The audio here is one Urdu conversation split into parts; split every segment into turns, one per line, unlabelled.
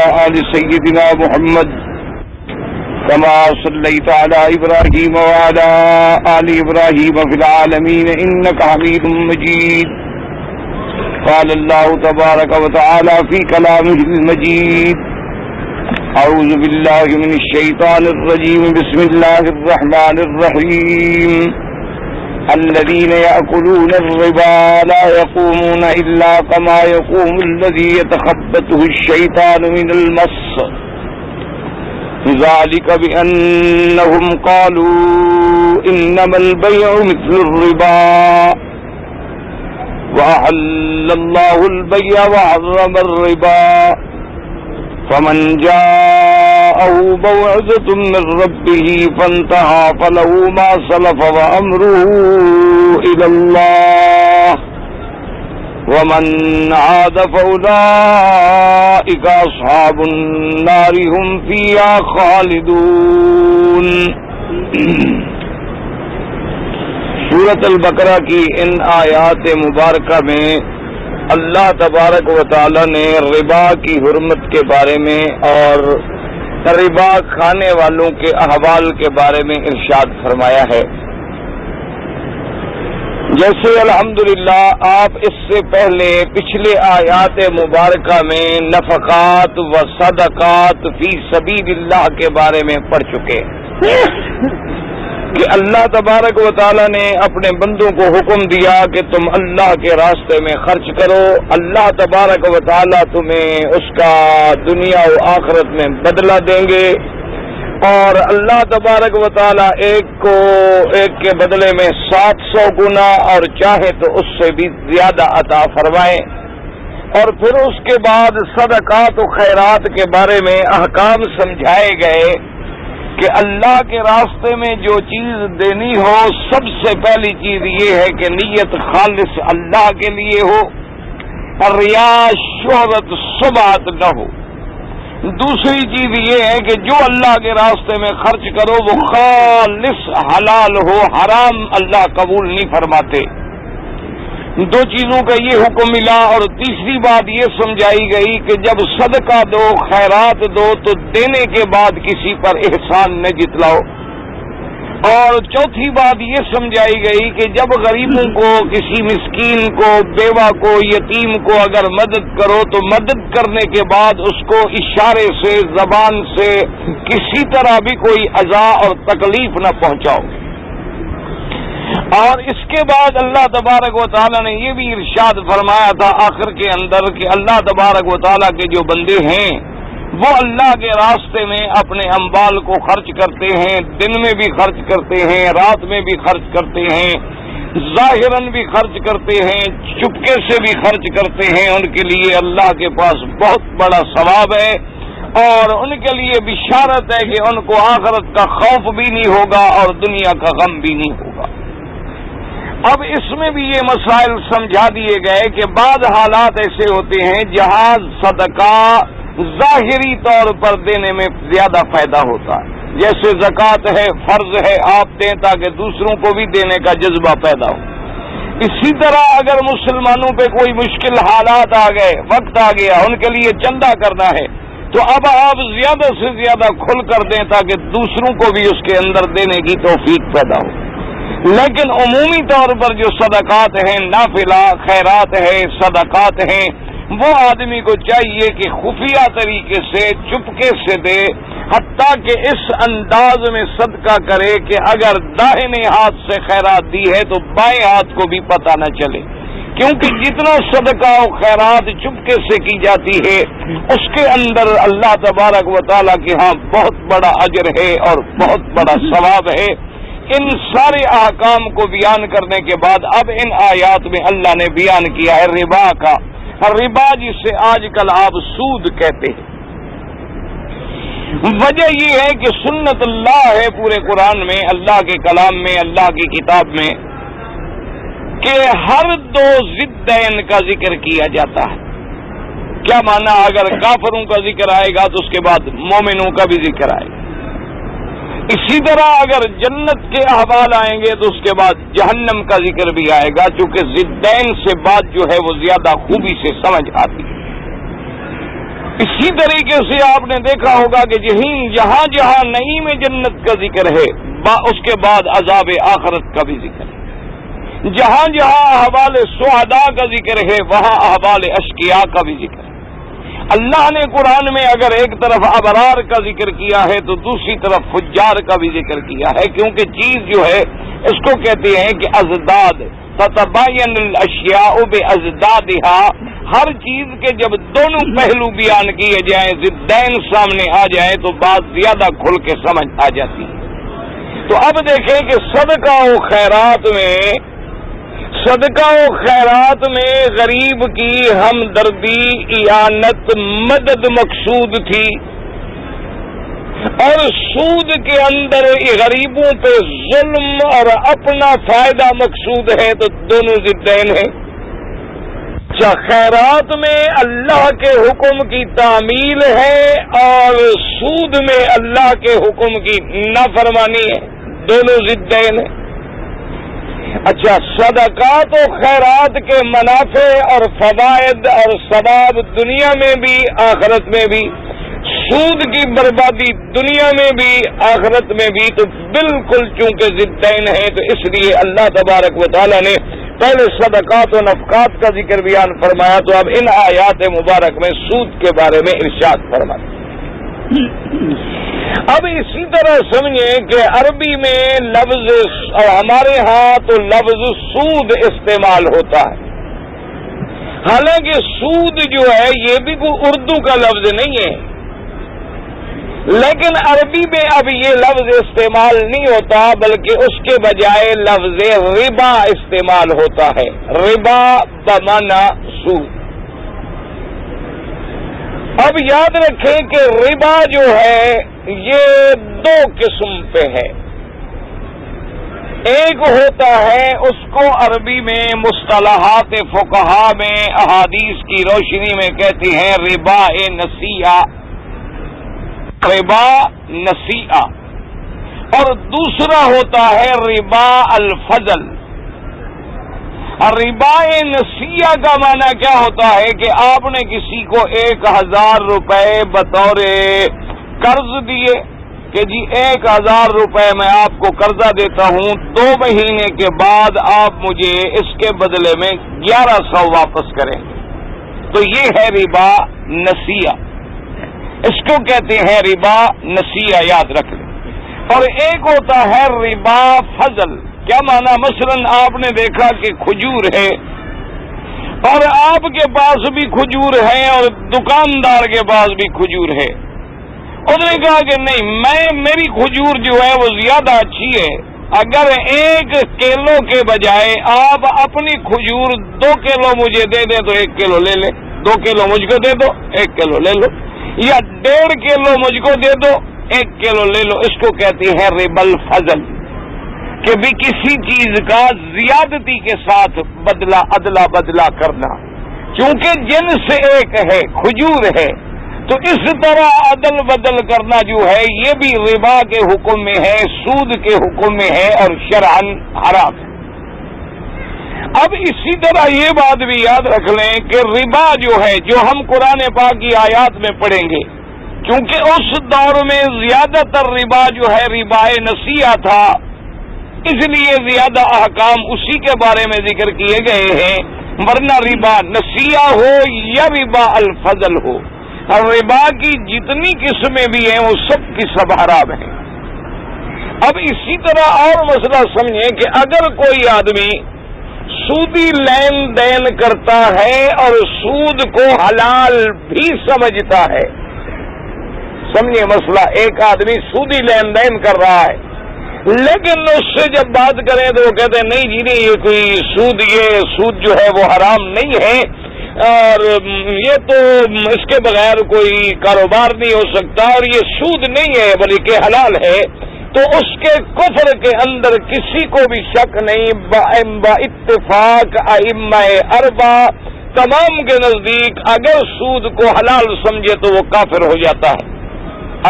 وعلى آل سيدنا محمد كما صليت على إبراهيم وعلى آل إبراهيم في العالمين إنك حميد مجيد. قال الله تبارك وتعالى في كلامه المجيد: أعوذ بالله من الشيطان الرجيم. بسم الله الرحمن الرحيم. الذين يأكلون الربا لا يقومون إلا كما يقوم الذي يتخبطه الشيطان من المس، ذلك بأنهم قالوا إنما البيع مثل الربا وأحل الله البيع وحرم الربا، فمن جاءه موعظة من ربه فانتهى فله ما سلف وأمره إلى الله ومن عاد فأولئك أصحاب النار هم فيها خالدون. سورۃ البقرہ کی ان آیات مبارکہ میں اللہ تبارک و تعالی نے ربا کی حرمت کے بارے میں اور ربا کھانے والوں کے احوال کے بارے میں ارشاد فرمایا ہے. جیسے الحمدللہ آپ اس سے پہلے پچھلے آیات مبارکہ میں نفقات و صدقات فی سبیل اللہ کے بارے میں پڑھ چکے کہ اللہ تبارک و تعالی نے اپنے بندوں کو حکم دیا کہ تم اللہ کے راستے میں خرچ کرو. اللہ تبارک و تعالی تمہیں اس کا دنیا و آخرت میں بدلہ دیں گے، اور اللہ تبارک و تعالی ایک کے بدلے میں 700 گنا اور چاہے تو اس سے بھی زیادہ عطا فرمائے. اور پھر اس کے بعد صدقات و خیرات کے بارے میں احکام سمجھائے گئے کہ اللہ کے راستے میں جو چیز دینی ہو سب سے پہلی چیز یہ ہے کہ نیت خالص اللہ کے لیے ہو اور ریا شہرت سمعت نہ ہو. دوسری چیز یہ ہے کہ جو اللہ کے راستے میں خرچ کرو وہ خالص حلال ہو، حرام اللہ قبول نہیں فرماتے. دو چیزوں کا یہ حکم ملا. اور تیسری بات یہ سمجھائی گئی کہ جب صدقہ دو، خیرات دو تو دینے کے بعد کسی پر احسان نہ جتلاؤ. اور چوتھی بات یہ سمجھائی گئی کہ جب غریبوں کو، کسی مسکین کو، بیوہ کو، یتیم کو اگر مدد کرو تو مدد کرنے کے بعد اس کو اشارے سے، زبان سے کسی طرح بھی کوئی اذى اور تکلیف نہ پہنچاؤ. اور اس کے بعد اللہ تبارک و تعالی نے یہ بھی ارشاد فرمایا تھا آخر کے اندر کہ اللہ تبارک و تعالی کے جو بندے ہیں وہ اللہ کے راستے میں اپنے اموال کو خرچ کرتے ہیں، دن میں بھی خرچ کرتے ہیں، رات میں بھی خرچ کرتے ہیں، ظاہراً بھی خرچ کرتے ہیں، چپکے سے بھی خرچ کرتے ہیں. ان کے لیے اللہ کے پاس بہت بڑا ثواب ہے اور ان کے لیے بشارت ہے کہ ان کو آخرت کا خوف بھی نہیں ہوگا اور دنیا کا غم بھی نہیں ہوگا. اب اس میں بھی یہ مسائل سمجھا دیے گئے کہ بعض حالات ایسے ہوتے ہیں جہاں صدقہ ظاہری طور پر دینے میں زیادہ فائدہ ہوتا ہے. جیسے زکوٰۃ ہے، فرض ہے آپ دیں تاکہ دوسروں کو بھی دینے کا جذبہ پیدا ہو. اسی طرح اگر مسلمانوں پہ کوئی مشکل حالات آ گئے، وقت آ گیا، ان کے لیے چندہ کرنا ہے تو اب آپ زیادہ سے زیادہ کھل کر دیں تاکہ دوسروں کو بھی اس کے اندر دینے کی توفیق پیدا ہو. لیکن عمومی طور پر جو صدقات ہیں، نافلہ خیرات ہیں، صدقات ہیں، وہ آدمی کو چاہیے کہ خفیہ طریقے سے چپکے سے دے، حتیٰ کہ اس انداز میں صدقہ کرے کہ اگر داہنے ہاتھ سے خیرات دی ہے تو بائیں ہاتھ کو بھی پتہ نہ چلے. کیونکہ جتنا صدقہ و خیرات چپکے سے کی جاتی ہے اس کے اندر اللہ تبارک و تعالیٰ کے ہاں بہت بڑا اجر ہے اور بہت بڑا ثواب ہے. ان سارے احکام کو بیان کرنے کے بعد اب ان آیات میں اللہ نے بیان کیا ہے ربا کا. ربا جسے آج کل آپ سود کہتے ہیں. وجہ یہ ہے کہ سنت اللہ ہے پورے قرآن میں، اللہ کے کلام میں، اللہ کی کتاب میں کہ ہر دو ضدین کا ذکر کیا جاتا ہے. کیا معنی؟ اگر کافروں کا ذکر آئے گا تو اس کے بعد مومنوں کا بھی ذکر آئے گا. اسی طرح اگر جنت کے احوال آئیں گے تو اس کے بعد جہنم کا ذکر بھی آئے گا، چونکہ ضدین سے بات جو ہے وہ زیادہ خوبی سے سمجھ آتی ہے. اسی طریقے سے آپ نے دیکھا ہوگا کہ جہاں جہاں نعیم جنت کا ذکر ہے اس کے بعد عذاب آخرت کا بھی ذکر ہے، جہاں جہاں احوال سعداء کا ذکر ہے وہاں احوال اشقیاء کا بھی ذکر ہے۔ اللہ نے قرآن میں اگر ایک طرف ابرار کا ذکر کیا ہے تو دوسری طرف فجار کا بھی ذکر کیا ہے، کیونکہ چیز جو ہے اس کو کہتے ہیں کہ ازداد، تتبین الاشیاء بازدادها، ہر چیز کے جب دونوں پہلو بیان کیے جائیں، ضدین سامنے آ جائیں تو بات زیادہ کھل کے سمجھ آ جاتی ہے۔ تو اب دیکھیں کہ صدقہ و خیرات میں غریب کی ہمدردی، اعانت، مدد مقصود تھی، اور سود کے اندر غریبوں پہ ظلم اور اپنا فائدہ مقصود ہے، تو دونوں ضدین ہیں۔ خیرات میں اللہ کے حکم کی تعمیل ہے اور سود میں اللہ کے حکم کی نافرمانی ہے، دونوں ضدین ہیں۔ اچھا، صدقات و خیرات کے منافع اور فوائد اور ثواب دنیا میں بھی آخرت میں بھی، سود کی بربادی دنیا میں بھی آخرت میں بھی، تو بالکل چونکہ ضدین ہیں تو اس لیے اللہ تبارک و تعالی نے پہلے صدقات و نفقات کا ذکر بیان فرمایا، تو اب ان آیات مبارک میں سود کے بارے میں ارشاد فرمایا۔ اب اسی طرح سمجھیں کہ عربی میں لفظ، اور ہمارے ہاں تو لفظ سود استعمال ہوتا ہے، حالانکہ سود جو ہے یہ بھی کوئی اردو کا لفظ نہیں ہے، لیکن عربی میں اب یہ لفظ استعمال نہیں ہوتا بلکہ اس کے بجائے لفظ ربا استعمال ہوتا ہے، ربا بمعنی سود۔ اب یاد رکھیں کہ ربا جو ہے یہ دو قسم پہ ہے، ایک ہوتا ہے اس کو عربی میں مصطلحات فقہا میں احادیث کی روشنی میں کہتے ہیں ربا نسیہ، ربا نسیہ، اور دوسرا ہوتا ہے ربا الفضل۔ ربا نسیہ کا معنی کیا ہوتا ہے کہ آپ نے کسی کو 1000 روپے بطور قرض دیے کہ جی 1000 روپے میں آپ کو قرضہ دیتا ہوں، 2 مہینے کے بعد آپ مجھے اس کے بدلے میں 1100 واپس کریں، تو یہ ہے ربا نسیہ، اس کو کہتے ہیں ربا نسیہ، یاد رکھ لیں۔ اور ایک ہوتا ہے ربا فضل، کیا معنی؟ مثلا آپ نے دیکھا کہ کھجور ہے اور آپ کے پاس بھی کھجور ہے اور دکاندار کے پاس بھی کھجور ہے، انہوں نے کہا کہ نہیں، میری کھجور جو ہے وہ زیادہ اچھی ہے، اگر 1 کلو کے بجائے آپ اپنی کھجور 2 کلو مجھے دے دیں تو 1 کلو لے لیں، 2 کلو مجھ کو دے دو 1 کلو لے لو، یا 1.5 کلو مجھ کو دے دو 1 کلو لے لو۔ اس کو کہتے ہیں ربا الفضل، کہ بھی کسی چیز کا زیادتی کے ساتھ ادلا بدلا کرنا، چونکہ جنس ایک ہے، کھجور ہے، تو اس طرح عدل بدل کرنا جو ہے یہ بھی ربا کے حکم میں ہے، سود کے حکم میں ہے اور شرعاً حرام ہے۔ اب اسی طرح یہ بات بھی یاد رکھ لیں کہ ربا جو ہے، جو ہم قرآن پاک کی آیات میں پڑھیں گے، کیونکہ اس دور میں زیادہ تر ربا جو ہے ربا نسیہ تھا، اس لیے زیادہ احکام اسی کے بارے میں ذکر کیے گئے ہیں، ورنہ ربا نسیہ ہو یا ربا الفضل ہو، اور ربا کی جتنی قسمیں بھی ہیں وہ سب کی سب حرام ہیں۔ اب اسی طرح اور مسئلہ سمجھیں کہ اگر کوئی آدمی سودی لین دین کرتا ہے اور سود کو حلال بھی سمجھتا ہے، سمجھے مسئلہ، ایک آدمی سودی لین دین کر رہا ہے لیکن اس سے جب بات کریں تو وہ کہتے ہیں نہیں جی نہیں، یہ کوئی یہ سود جو ہے وہ حرام نہیں ہے اور یہ تو اس کے بغیر کوئی کاروبار نہیں ہو سکتا اور یہ سود نہیں ہے بلکہ حلال ہے، تو اس کے کفر کے اندر کسی کو بھی شک نہیں، با اتفاق ائمہ اربع تمام کے نزدیک اگر سود کو حلال سمجھے تو وہ کافر ہو جاتا ہے،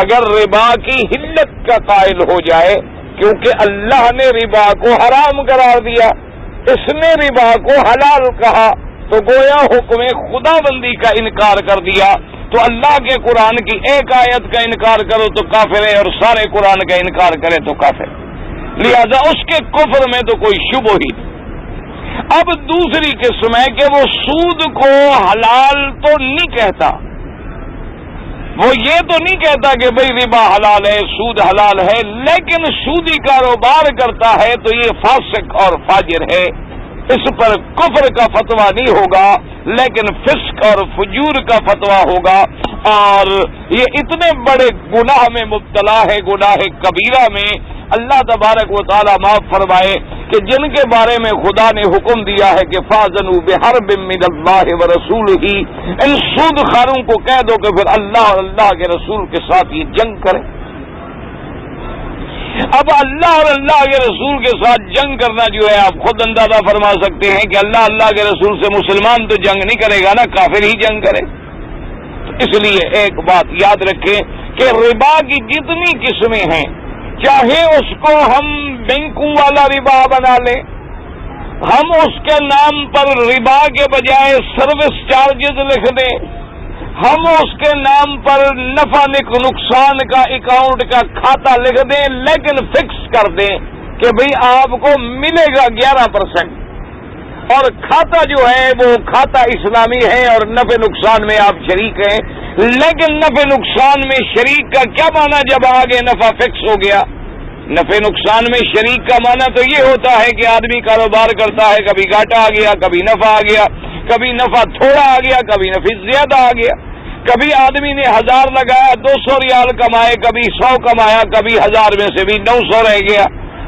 اگر ربا کی حلت کا قائل ہو جائے، کیونکہ اللہ نے ربا کو حرام قرار دیا، اس نے ربا کو حلال کہا، تو گویا حکم خدا بندی کا انکار کر دیا، تو اللہ کے قرآن کی ایک آیت کا انکار کرو تو کافر ہے، اور سارے قرآن کا انکار کرے تو کافر، لہذا اس کے کفر میں تو کوئی شبہ ہی نہیں۔ اب دوسری قسم ہے کہ وہ سود کو حلال تو نہیں کہتا، وہ یہ تو نہیں کہتا کہ بھئی ربا حلال ہے، سود حلال ہے، لیکن سودی کاروبار کرتا ہے تو یہ فاسق اور فاجر ہے، اس پر کفر کا فتویٰ نہیں ہوگا لیکن فسق اور فجور کا فتویٰ ہوگا، اور یہ اتنے بڑے گناہ میں مبتلا ہے، گناہ کبیرہ میں۔ اللہ تبارک و تعالی معاف فرمائے کہ جن کے بارے میں خدا نے حکم دیا ہے کہ فاذنوا بحرب من اللہ ورسولہ، ان سود خاروں کو کہہ دو کہ پھر اللہ اور اللہ کے رسول کے ساتھ یہ جنگ کریں۔ اب اللہ اور اللہ کے رسول کے ساتھ جنگ کرنا جو ہے آپ خود اندازہ فرما سکتے ہیں کہ اللہ کے رسول سے مسلمان تو جنگ نہیں کرے گا نا، کافر ہی جنگ کرے۔ تو اس لیے ایک بات یاد رکھیں کہ ربا کی جتنی قسمیں ہیں، چاہے اس کو ہم بینکوں والا ربا بنا لیں، ہم اس کے نام پر ربا کے بجائے سروس چارجز لکھ دیں، ہم اس کے نام پر نفع نقصان کا اکاؤنٹ کا کھاتا لکھ دیں، لیکن فکس کر دیں کہ بھئی آپ کو ملے گا 11%، اور کھاتا جو ہے وہ کھاتا اسلامی ہے اور نفع نقصان میں آپ شریک ہیں، لیکن نفع نقصان میں شریک کا کیا معنی جب آگے نفع فکس ہو گیا؟ نفع نقصان میں شریک کا معنی تو یہ ہوتا ہے کہ آدمی کاروبار کرتا ہے، کبھی گھاٹا آ گیا، کبھی نفع آ گیا، کبھی نفع تھوڑا آ گیا، کبھی نفع زیادہ آ گیا، کبھی آدمی نے 1000 لگایا 200 ریال کمائے، کبھی 100 کمایا، کبھی 1000 میں سے بھی 900 رہ گیا۔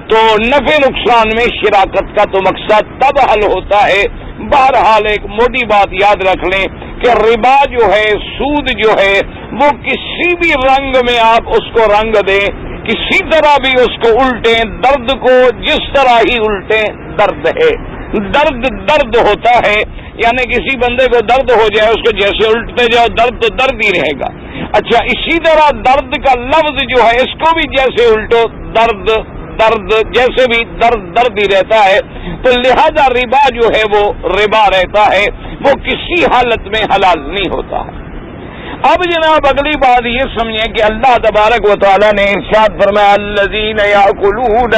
تو نفع نقصان میں شراکت کا تو مقصد تب حل ہوتا ہے۔ بہرحال ایک موٹی بات یاد رکھ لیں کہ ربا جو ہے، سود جو ہے، وہ کسی بھی رنگ میں آپ اس کو رنگ دیں، کسی طرح بھی اس کو الٹیں، درد کو جس طرح ہی الٹیں درد ہے، درد ہوتا ہے، یعنی کسی بندے کو درد ہو جائے اس کو جیسے الٹتے جاؤ درد تو درد ہی رہے گا۔ اچھا، اسی طرح درد کا لفظ جو ہے اس کو بھی جیسے الٹو درد جیسے بھی درد ہی رہتا ہے، تو لہذا ربا جو ہے وہ ربا رہتا ہے، وہ کسی حالت میں حلال نہیں ہوتا ہے۔ اب جناب اگلی بات یہ سمجھیں کہ اللہ تبارک و تعالی نے ارشاد فرمایا الذین یأکلون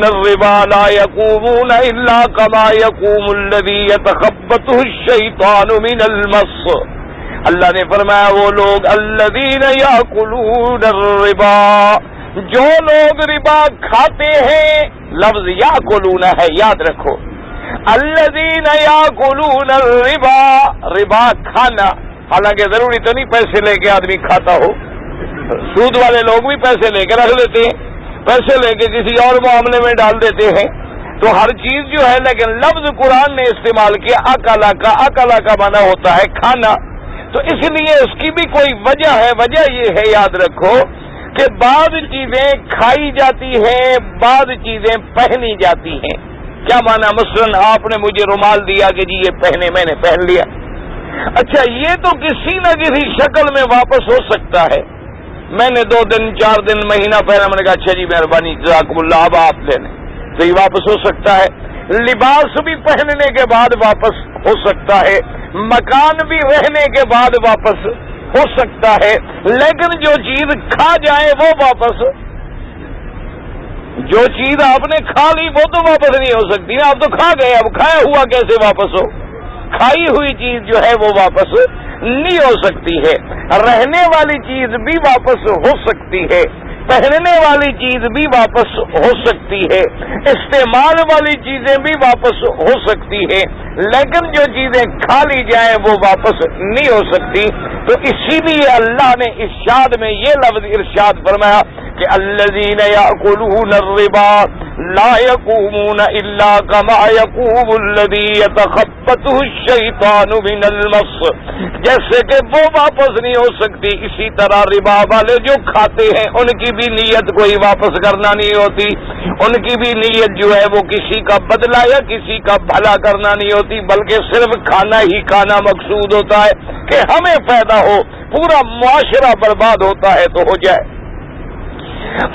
الربا لا يقومون الا كما يقوم الذي يتخبطه الشيطان من المس۔ اللہ نے فرمایا وہ لوگ الذین یاکلون الربا، جو لوگ ربا کھاتے ہیں، لفظ یاکلون ہے یاد رکھو، الذین یاکلون الربا، ربا کھانا، حالانکہ ضروری تو نہیں پیسے لے کے آدمی کھاتا ہو، سود والے لوگ بھی پیسے لے کے رکھ لیتے ہیں، پیسے لے کے کسی اور معاملے میں ڈال دیتے ہیں، تو ہر چیز جو ہے، لیکن لفظ قرآن نے استعمال کیا اکلا کا معنی ہوتا ہے کھانا، تو اس لیے اس کی بھی کوئی وجہ ہے۔ وجہ یہ ہے یاد رکھو کہ بعض چیزیں کھائی جاتی ہیں، بعض چیزیں پہنی جاتی ہیں۔ کیا معنی؟ مثلاً آپ نے مجھے رومال دیا کہ جی یہ پہنے، میں نے پہن لیا، اچھا یہ تو کسی نہ کسی شکل میں واپس ہو سکتا ہے، میں نے 2 دن 4 دن مہینہ پہنا، میں نے کہا اچھا جی مہربانی جزاکم اللہ اب آپ لے لیں، تو یہ واپس ہو سکتا ہے۔ لباس بھی پہننے کے بعد واپس ہو سکتا ہے، مکان بھی رہنے کے بعد واپس ہو سکتا ہے، لیکن جو چیز کھا جائے وہ واپس، جو چیز آپ نے کھا لی وہ تو واپس نہیں ہو سکتی نا، آپ تو کھا گئے، اب کھایا ہوا کیسے واپس ہو؟ کھائی ہوئی چیز جو ہے وہ واپس نہیں ہو سکتی ہے۔ رہنے والی چیز بھی واپس ہو سکتی ہے، پہننے والی چیز بھی واپس ہو سکتی ہے، استعمال والی چیزیں بھی واپس ہو سکتی ہے، لیکن جو چیزیں کھا لی جائیں وہ واپس نہیں ہو سکتی۔ تو اسی لیے اللہ نے ارشاد میں یہ لفظ ارشاد فرمایا کہ الذین یأکلون الربا لا یقومون الا کما یقوم الذی یتخبطہ الشیطان من المس، جیسے کہ وہ واپس نہیں ہو سکتی، اسی طرح ربا والے جو کھاتے ہیں ان کی بھی نیت کوئی واپس کرنا نہیں ہوتی، ان کی بھی نیت جو ہے وہ کسی کا بدلہ یا کسی کا بھلا کرنا نہیں ہوتی، بلکہ صرف کھانا ہی کھانا مقصود ہوتا ہے کہ ہمیں فائدہ ہو، پورا معاشرہ برباد ہوتا ہے تو ہو جائے۔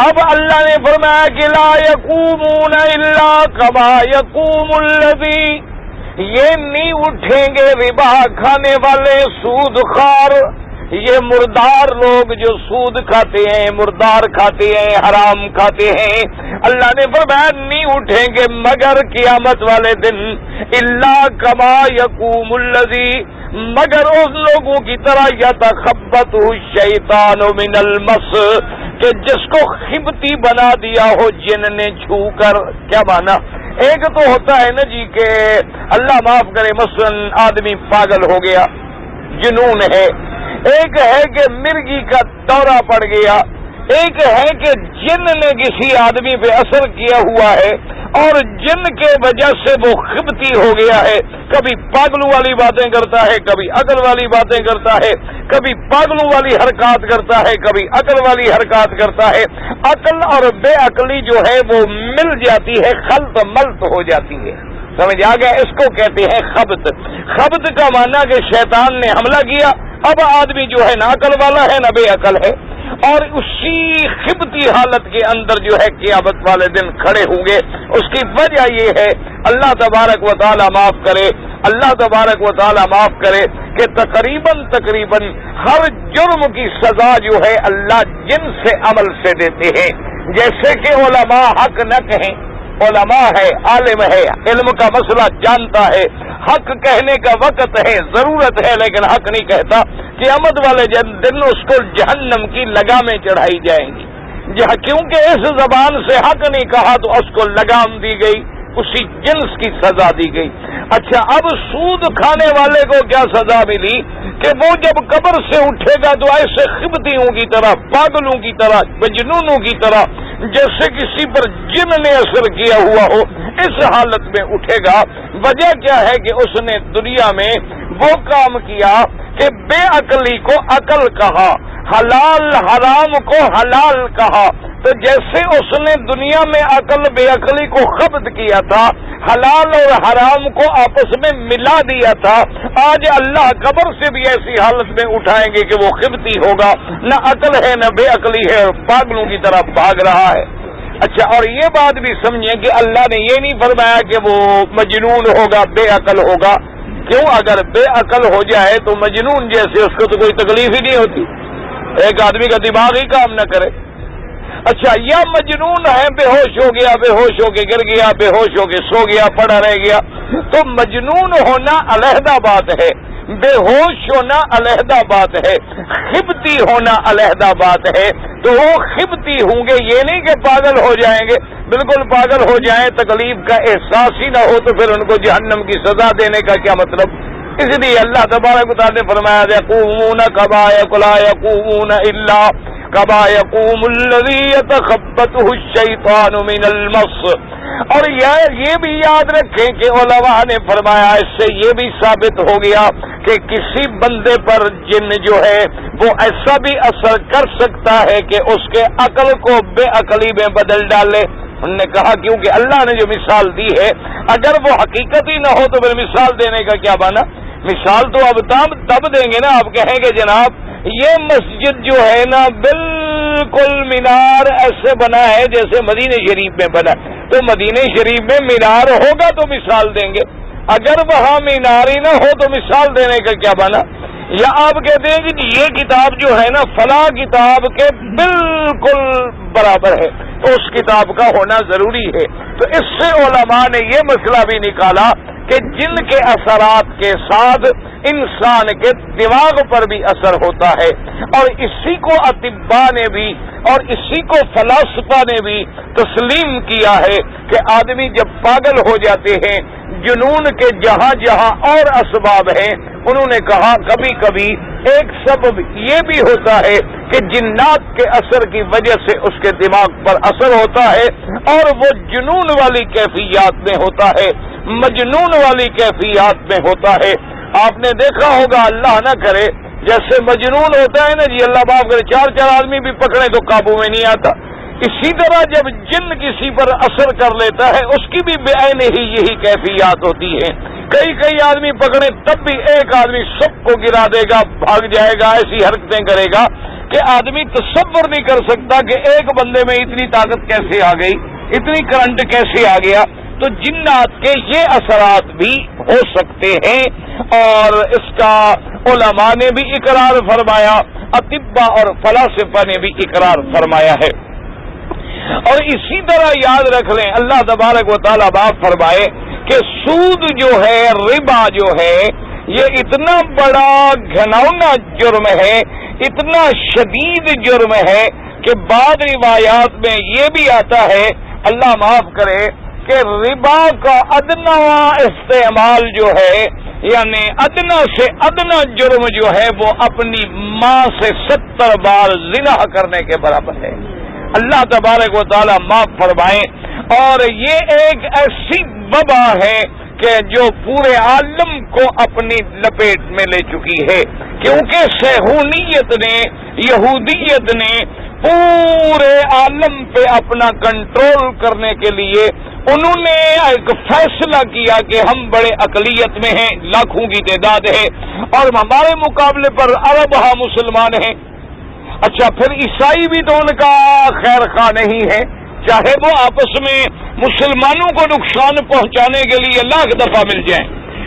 اب اللہ نے فرمایا کہ لا یقومون الا کما یقوم الذی، یہ نہیں اٹھیں گے ربا کھانے والے سود خور، یہ مردار لوگ جو سود کھاتے ہیں، مردار کھاتے ہیں، حرام کھاتے ہیں، اللہ نے فرمایا نہیں اٹھیں گے مگر قیامت والے دن الا کما یقوم الذی، مگر ان لوگوں کی طرح یتخبطہ الشیطان من المس، کہ جس کو خبتی بنا دیا ہو جن نے چھو کر۔ کیا مانا؟ ایک تو ہوتا ہے نا جی کہ اللہ معاف کرے مثلا آدمی پاگل ہو گیا، جنون ہے، ایک ہے کہ مرگی کا دورہ پڑ گیا، ایک ہے کہ جن نے کسی آدمی پہ اثر کیا ہوا ہے اور جن کے وجہ سے وہ خبتی ہو گیا ہے، کبھی پاگلوں والی باتیں کرتا ہے، کبھی عقل والی باتیں کرتا ہے، کبھی پاگلوں والی حرکات کرتا ہے، کبھی عقل والی حرکات کرتا ہے، عقل اور بے عقلی جو ہے وہ مل جاتی ہے، خلط ملط ہو جاتی ہے، سمجھ آ گیا؟ اس کو کہتے ہیں خبط۔ خبط کا معنی کہ شیطان نے حملہ کیا، اب آدمی جو ہے نہ عقل والا ہے نہ بے عقل ہے، اور اسی خبتی حالت کے اندر جو ہے قیامت والے دن کھڑے ہوں گے۔ اس کی وجہ یہ ہے، اللہ تبارک و تعالی معاف کرے، اللہ تبارک و تعالی معاف کرے کہ تقریباً ہر جرم کی سزا جو ہے اللہ جن سے عمل سے دیتے ہیں۔ جیسے کہ علماء حق نہ کہیں، علماء ہے، عالم ہے، علم کا مسئلہ جانتا ہے، حق کہنے کا وقت ہے، ضرورت ہے، لیکن حق نہیں کہتا، قیامت والے دن اس کو جہنم کی لگامیں چڑھائی جائیں گی، کیونکہ اس زبان سے حق نہیں کہا تو اس کو لگام دی گئی، اسی جنس کی سزا دی گئی۔ اچھا، اب سود کھانے والے کو کیا سزا ملی کہ وہ جب قبر سے اٹھے گا تو ایسے خبتیوں کی طرح، پاگلوں کی طرح، مجنونوں کی طرح، جیسے کسی پر جن نے اثر کیا ہوا ہو، اس حالت میں اٹھے گا۔ وجہ کیا ہے کہ اس نے دنیا میں وہ کام کیا کہ بے عقلی کو عقل کہا، حلال حرام کو حلال کہا، تو جیسے اس نے دنیا میں عقل بے عقلی کو خبط کیا تھا، حلال اور حرام کو آپس میں ملا دیا تھا، آج اللہ قبر سے بھی ایسی حالت میں اٹھائیں گے کہ وہ خبتی ہوگا، نہ عقل ہے نہ بے عقلی ہے، اور پاگلوں کی طرح بھاگ رہا ہے۔ اچھا، اور یہ بات بھی سمجھیں کہ اللہ نے یہ نہیں فرمایا کہ وہ مجنون ہوگا، بے عقل ہوگا۔ کیوں؟ اگر بے عقل ہو جائے تو مجنون جیسے اس کو تو کوئی تکلیف ہی نہیں ہوتی، ایک آدمی کا دماغ ہی کام نہ کرے۔ اچھا، یا مجنون ہے، بے ہوش ہو گیا، بے ہوش ہو کے گر گیا، بے ہوش ہو کے سو گیا، پڑا رہ گیا، تو مجنون ہونا علیحدہ بات ہے، بے ہوش ہونا علیحدہ بات ہے، خبتی ہونا علیحدہ بات ہے۔ تو وہ خبتی ہوں گے، یہ نہیں کہ پاگل ہو جائیں گے، بالکل پاگل ہو جائیں، تکلیف کا احساس ہی نہ ہو تو پھر ان کو جہنم کی سزا دینے کا کیا مطلب؟ اس لیے اللہ تبارک و تعالیٰ نے فرمایا یقومون کما لا یقومون الا کما یقوم الذی یتخبطہ الشیطان من المس۔ اور یہ بھی یاد رکھیں کہ علماء نے فرمایا اس سے یہ بھی ثابت ہو گیا کہ کسی بندے پر جن جو ہے وہ ایسا بھی اثر کر سکتا ہے کہ اس کے عقل کو بے عقلی میں بدل ڈالے۔ انہوں نے کہا کیونکہ اللہ نے جو مثال دی ہے اگر وہ حقیقت ہی نہ ہو تو پھر مثال دینے کا کیا بنا؟ مثال تو اب تب دیں گے نا، آپ کہیں گے جناب یہ مسجد جو ہے نا بالکل مینار ایسے بنا ہے جیسے مدینہ شریف میں بنا، تو مدینہ شریف میں مینار ہوگا تو مثال دیں گے، اگر وہاں مینار ہی نہ ہو تو مثال دینے کا کیا بنا؟ یا آپ کہتے ہیں کہ یہ کتاب جو ہے نا فلاں کتاب کے بالکل برابر ہے تو اس کتاب کا ہونا ضروری ہے۔ تو اس سے علماء نے یہ مسئلہ بھی نکالا کہ جن کے اثرات کے ساتھ انسان کے دماغ پر بھی اثر ہوتا ہے، اور اسی کو اطباء نے بھی اور اسی کو فلاسفہ نے بھی تسلیم کیا ہے کہ آدمی جب پاگل ہو جاتے ہیں، جنون کے جہاں جہاں اور اسباب ہیں، انہوں نے کہا کبھی کبھی ایک سبب یہ بھی ہوتا ہے کہ جنات کے اثر کی وجہ سے اس کے دماغ پر اثر ہوتا ہے اور وہ جنون والی کیفیات میں ہوتا ہے، مجنون والی کیفیات میں ہوتا ہے۔ آپ نے دیکھا ہوگا، اللہ نہ کرے، جیسے مجنون ہوتا ہے نا جی، اللہ معاف کرے، چار آدمی بھی پکڑے تو قابو میں نہیں آتا، اسی طرح جب جن کسی پر اثر کر لیتا ہے اس کی بھی بے عین ہی یہی کیفیات ہوتی ہیں۔ کئی آدمی پکڑے تب بھی ایک آدمی سب کو گرا دے گا، بھاگ جائے گا، ایسی حرکتیں کرے گا کہ آدمی تصور نہیں کر سکتا کہ ایک بندے میں اتنی طاقت کیسے آ گئی، اتنی کرنٹ کیسے آ گیا۔ تو جنات کے یہ اثرات بھی ہو سکتے ہیں، اور اس کا علماء نے بھی اقرار فرمایا، اطباء اور فلاسفہ نے بھی اقرار فرمایا ہے۔ اور اسی طرح یاد رکھ لیں، اللہ تبارک و تعالیٰ باب فرمائے کہ سود جو ہے، ربا جو ہے، یہ اتنا بڑا گھناؤنا جرم ہے، اتنا شدید جرم ہے کہ بعض روایات میں یہ بھی آتا ہے، اللہ معاف کرے، کہ ربا کا ادنا استعمال جو ہے، یعنی ادنا سے ادنا جرم جو ہے، وہ اپنی ماں سے 70 بار زنا کرنے کے برابر ہے۔ اللہ تبارک و تعالیٰ معاف فرمائے۔ اور یہ ایک ایسی وبا ہے کہ جو پورے عالم کو اپنی لپیٹ میں لے چکی ہے، کیونکہ صہیونیت نے، یہودیت نے پورے عالم پہ اپنا کنٹرول کرنے کے لیے انہوں نے ایک فیصلہ کیا کہ ہم بڑے اقلیت میں ہیں، لاکھوں کی تعداد ہے، اور ہمارے مقابلے پر ارب مسلمان ہیں۔ اچھا، پھر عیسائی بھی تو ان کا خیر خواہ نہیں ہے، چاہے وہ آپس میں مسلمانوں کو نقصان پہنچانے کے لیے لاکھ دفعہ مل جائیں،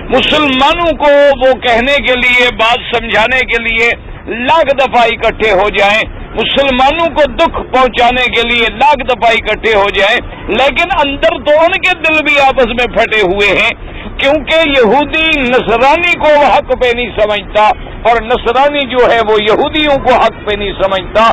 مسلمانوں کو وہ کہنے کے لیے، بات سمجھانے کے لیے لاکھ دفعہ اکٹھے ہو جائیں، مسلمانوں کو دکھ پہنچانے کے لیے لاکھ دفعہ اکٹھے ہو جائیں، لیکن اندر تو ان کے دل بھی آپس میں پھٹے ہوئے ہیں، کیونکہ یہودی نصرانی کو وہ حق پہ نہیں سمجھتا، اور نصرانی جو ہے وہ یہودیوں کو حق پہ نہیں سمجھتا،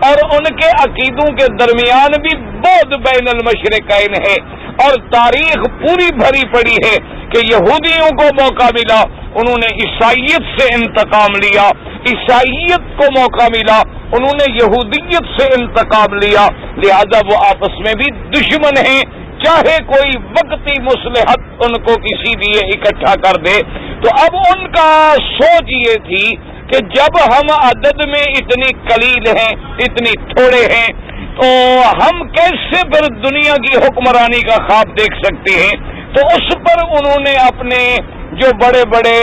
اور ان کے عقیدوں کے درمیان بھی بہت بین المشرقین ہے، اور تاریخ پوری بھری پڑی ہے کہ یہودیوں کو موقع ملا، انہوں نے عیسائیت سے انتقام لیا، عیسائیت کو موقع ملا، انہوں نے یہودیت سے انتقام لیا، لہذا وہ آپس میں بھی دشمن ہیں، چاہے کوئی وقتی مصلحت ان کو کسی لیے اکٹھا کر دے۔ تو اب ان کا سوچ یہ تھی کہ جب ہم عدد میں اتنی قلیل ہیں، اتنی تھوڑے ہیں، تو ہم کیسے پھر دنیا کی حکمرانی کا خواب دیکھ سکتے ہیں؟ تو اس پر انہوں نے اپنے جو بڑے بڑے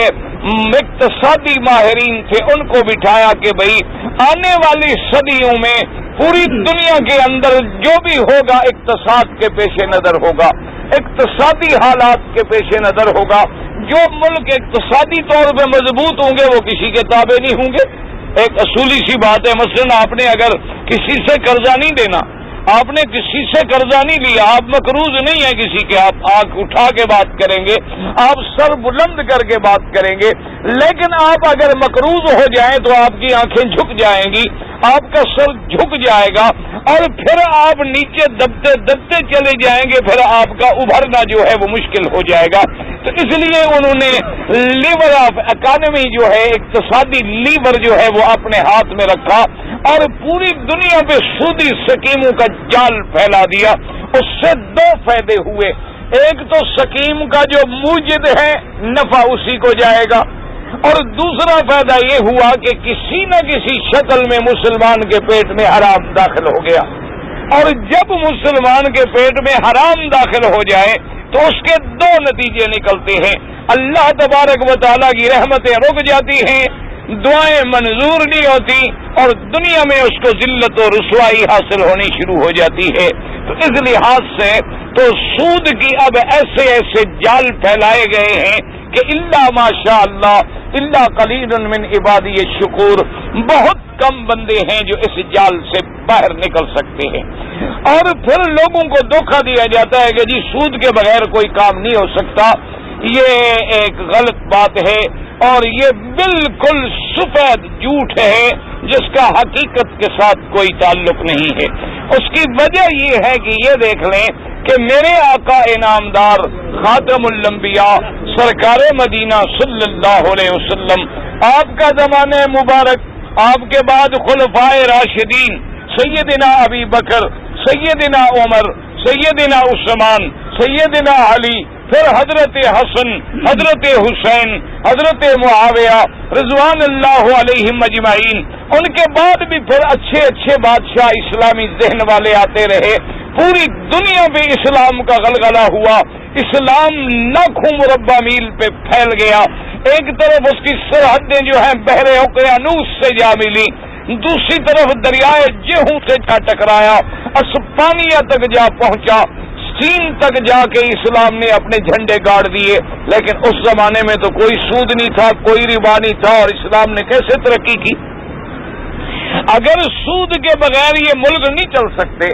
اقتصادی ماہرین تھے ان کو بٹھایا کہ بھئی آنے والی صدیوں میں پوری دنیا کے اندر جو بھی ہوگا اقتصاد کے پیش نظر ہوگا، اقتصادی حالات کے پیش نظر ہوگا، جو ملک اقتصادی طور پہ مضبوط ہوں گے وہ کسی کے تابع نہیں ہوں گے۔ ایک اصولی سی بات ہے، مثلا آپ نے اگر کسی سے قرضہ نہیں دینا، آپ نے کسی سے قرضہ نہیں لیا، آپ مقروض نہیں ہے کسی کے، آپ آنکھ اٹھا کے بات کریں گے، آپ سر بلند کر کے بات کریں گے، لیکن آپ اگر مقروض ہو جائیں تو آپ کی آنکھیں جھک جائیں گی، آپ کا سر جھک جائے گا، اور پھر آپ نیچے دبتے دبتے چلے جائیں گے، پھر آپ کا ابھرنا جو ہے وہ مشکل ہو جائے گا۔ تو اس لیے انہوں نے لیور آف اکانومی جو ہے، اقتصادی لیور جو ہے وہ اپنے ہاتھ میں رکھا، اور پوری دنیا پہ سودی سکیموں کا جال پھیلا دیا۔ اس سے دو فائدے ہوئے، ایک تو سکیم کا جو موجد ہے نفع اسی کو جائے گا، اور دوسرا فائدہ یہ ہوا کہ کسی نہ کسی شکل میں مسلمان کے پیٹ میں حرام داخل ہو گیا، اور جب مسلمان کے پیٹ میں حرام داخل ہو جائے تو اس کے دو نتیجے نکلتے ہیں، اللہ تبارک و تعالیٰ کی رحمتیں رک جاتی ہیں، دعائیں منظور نہیں ہوتی، اور دنیا میں اس کو ذلت و رسوائی حاصل ہونی شروع ہو جاتی ہے۔ تو اس لحاظ سے تو سود کی اب ایسے ایسے جال پھیلائے گئے ہیں کہ الا ماشاء اللہ الا قلیل من عبادی الشکور، بہت کم بندے ہیں جو اس جال سے باہر نکل سکتے ہیں۔ اور پھر لوگوں کو دھوکہ دیا جاتا ہے کہ جی سود کے بغیر کوئی کام نہیں ہو سکتا، یہ ایک غلط بات ہے، اور یہ بالکل سفید جھوٹ ہے جس کا حقیقت کے ساتھ کوئی تعلق نہیں ہے۔ اس کی وجہ یہ ہے کہ یہ دیکھ لیں کہ میرے آقا انعامدار خاتم الانبیاء سرکار مدینہ صلی اللہ علیہ وسلم، آپ کا زمانہ مبارک، آپ کے بعد خلفائے راشدین سیدنا ابی بکر، سیدنا عمر، سیدنا عثمان، سیدنا علی، پھر حضرت حسن، حضرت حسین، حضرت معاویہ رضوان اللہ علیہم اجمعین، ان کے بعد بھی پھر اچھے اچھے بادشاہ اسلامی ذہن والے آتے رہے، پوری دنیا پہ اسلام کا غلغلہ ہوا، اسلام لاکھوں مربع میل پہ پھیل گیا، ایک طرف اس کی سرحدیں جو ہیں بحر اوقیانوس سے جا ملی، دوسری طرف دریائے جہوں سے جا ٹکرایا، اسپانیہ تک جا پہنچا، چین تک جا کے اسلام نے اپنے جھنڈے گاڑ دیے، لیکن اس زمانے میں تو کوئی سود نہیں تھا، کوئی ربا نہیں تھا، اور اسلام نے کیسے ترقی کی؟ اگر سود کے بغیر یہ ملک نہیں چل سکتے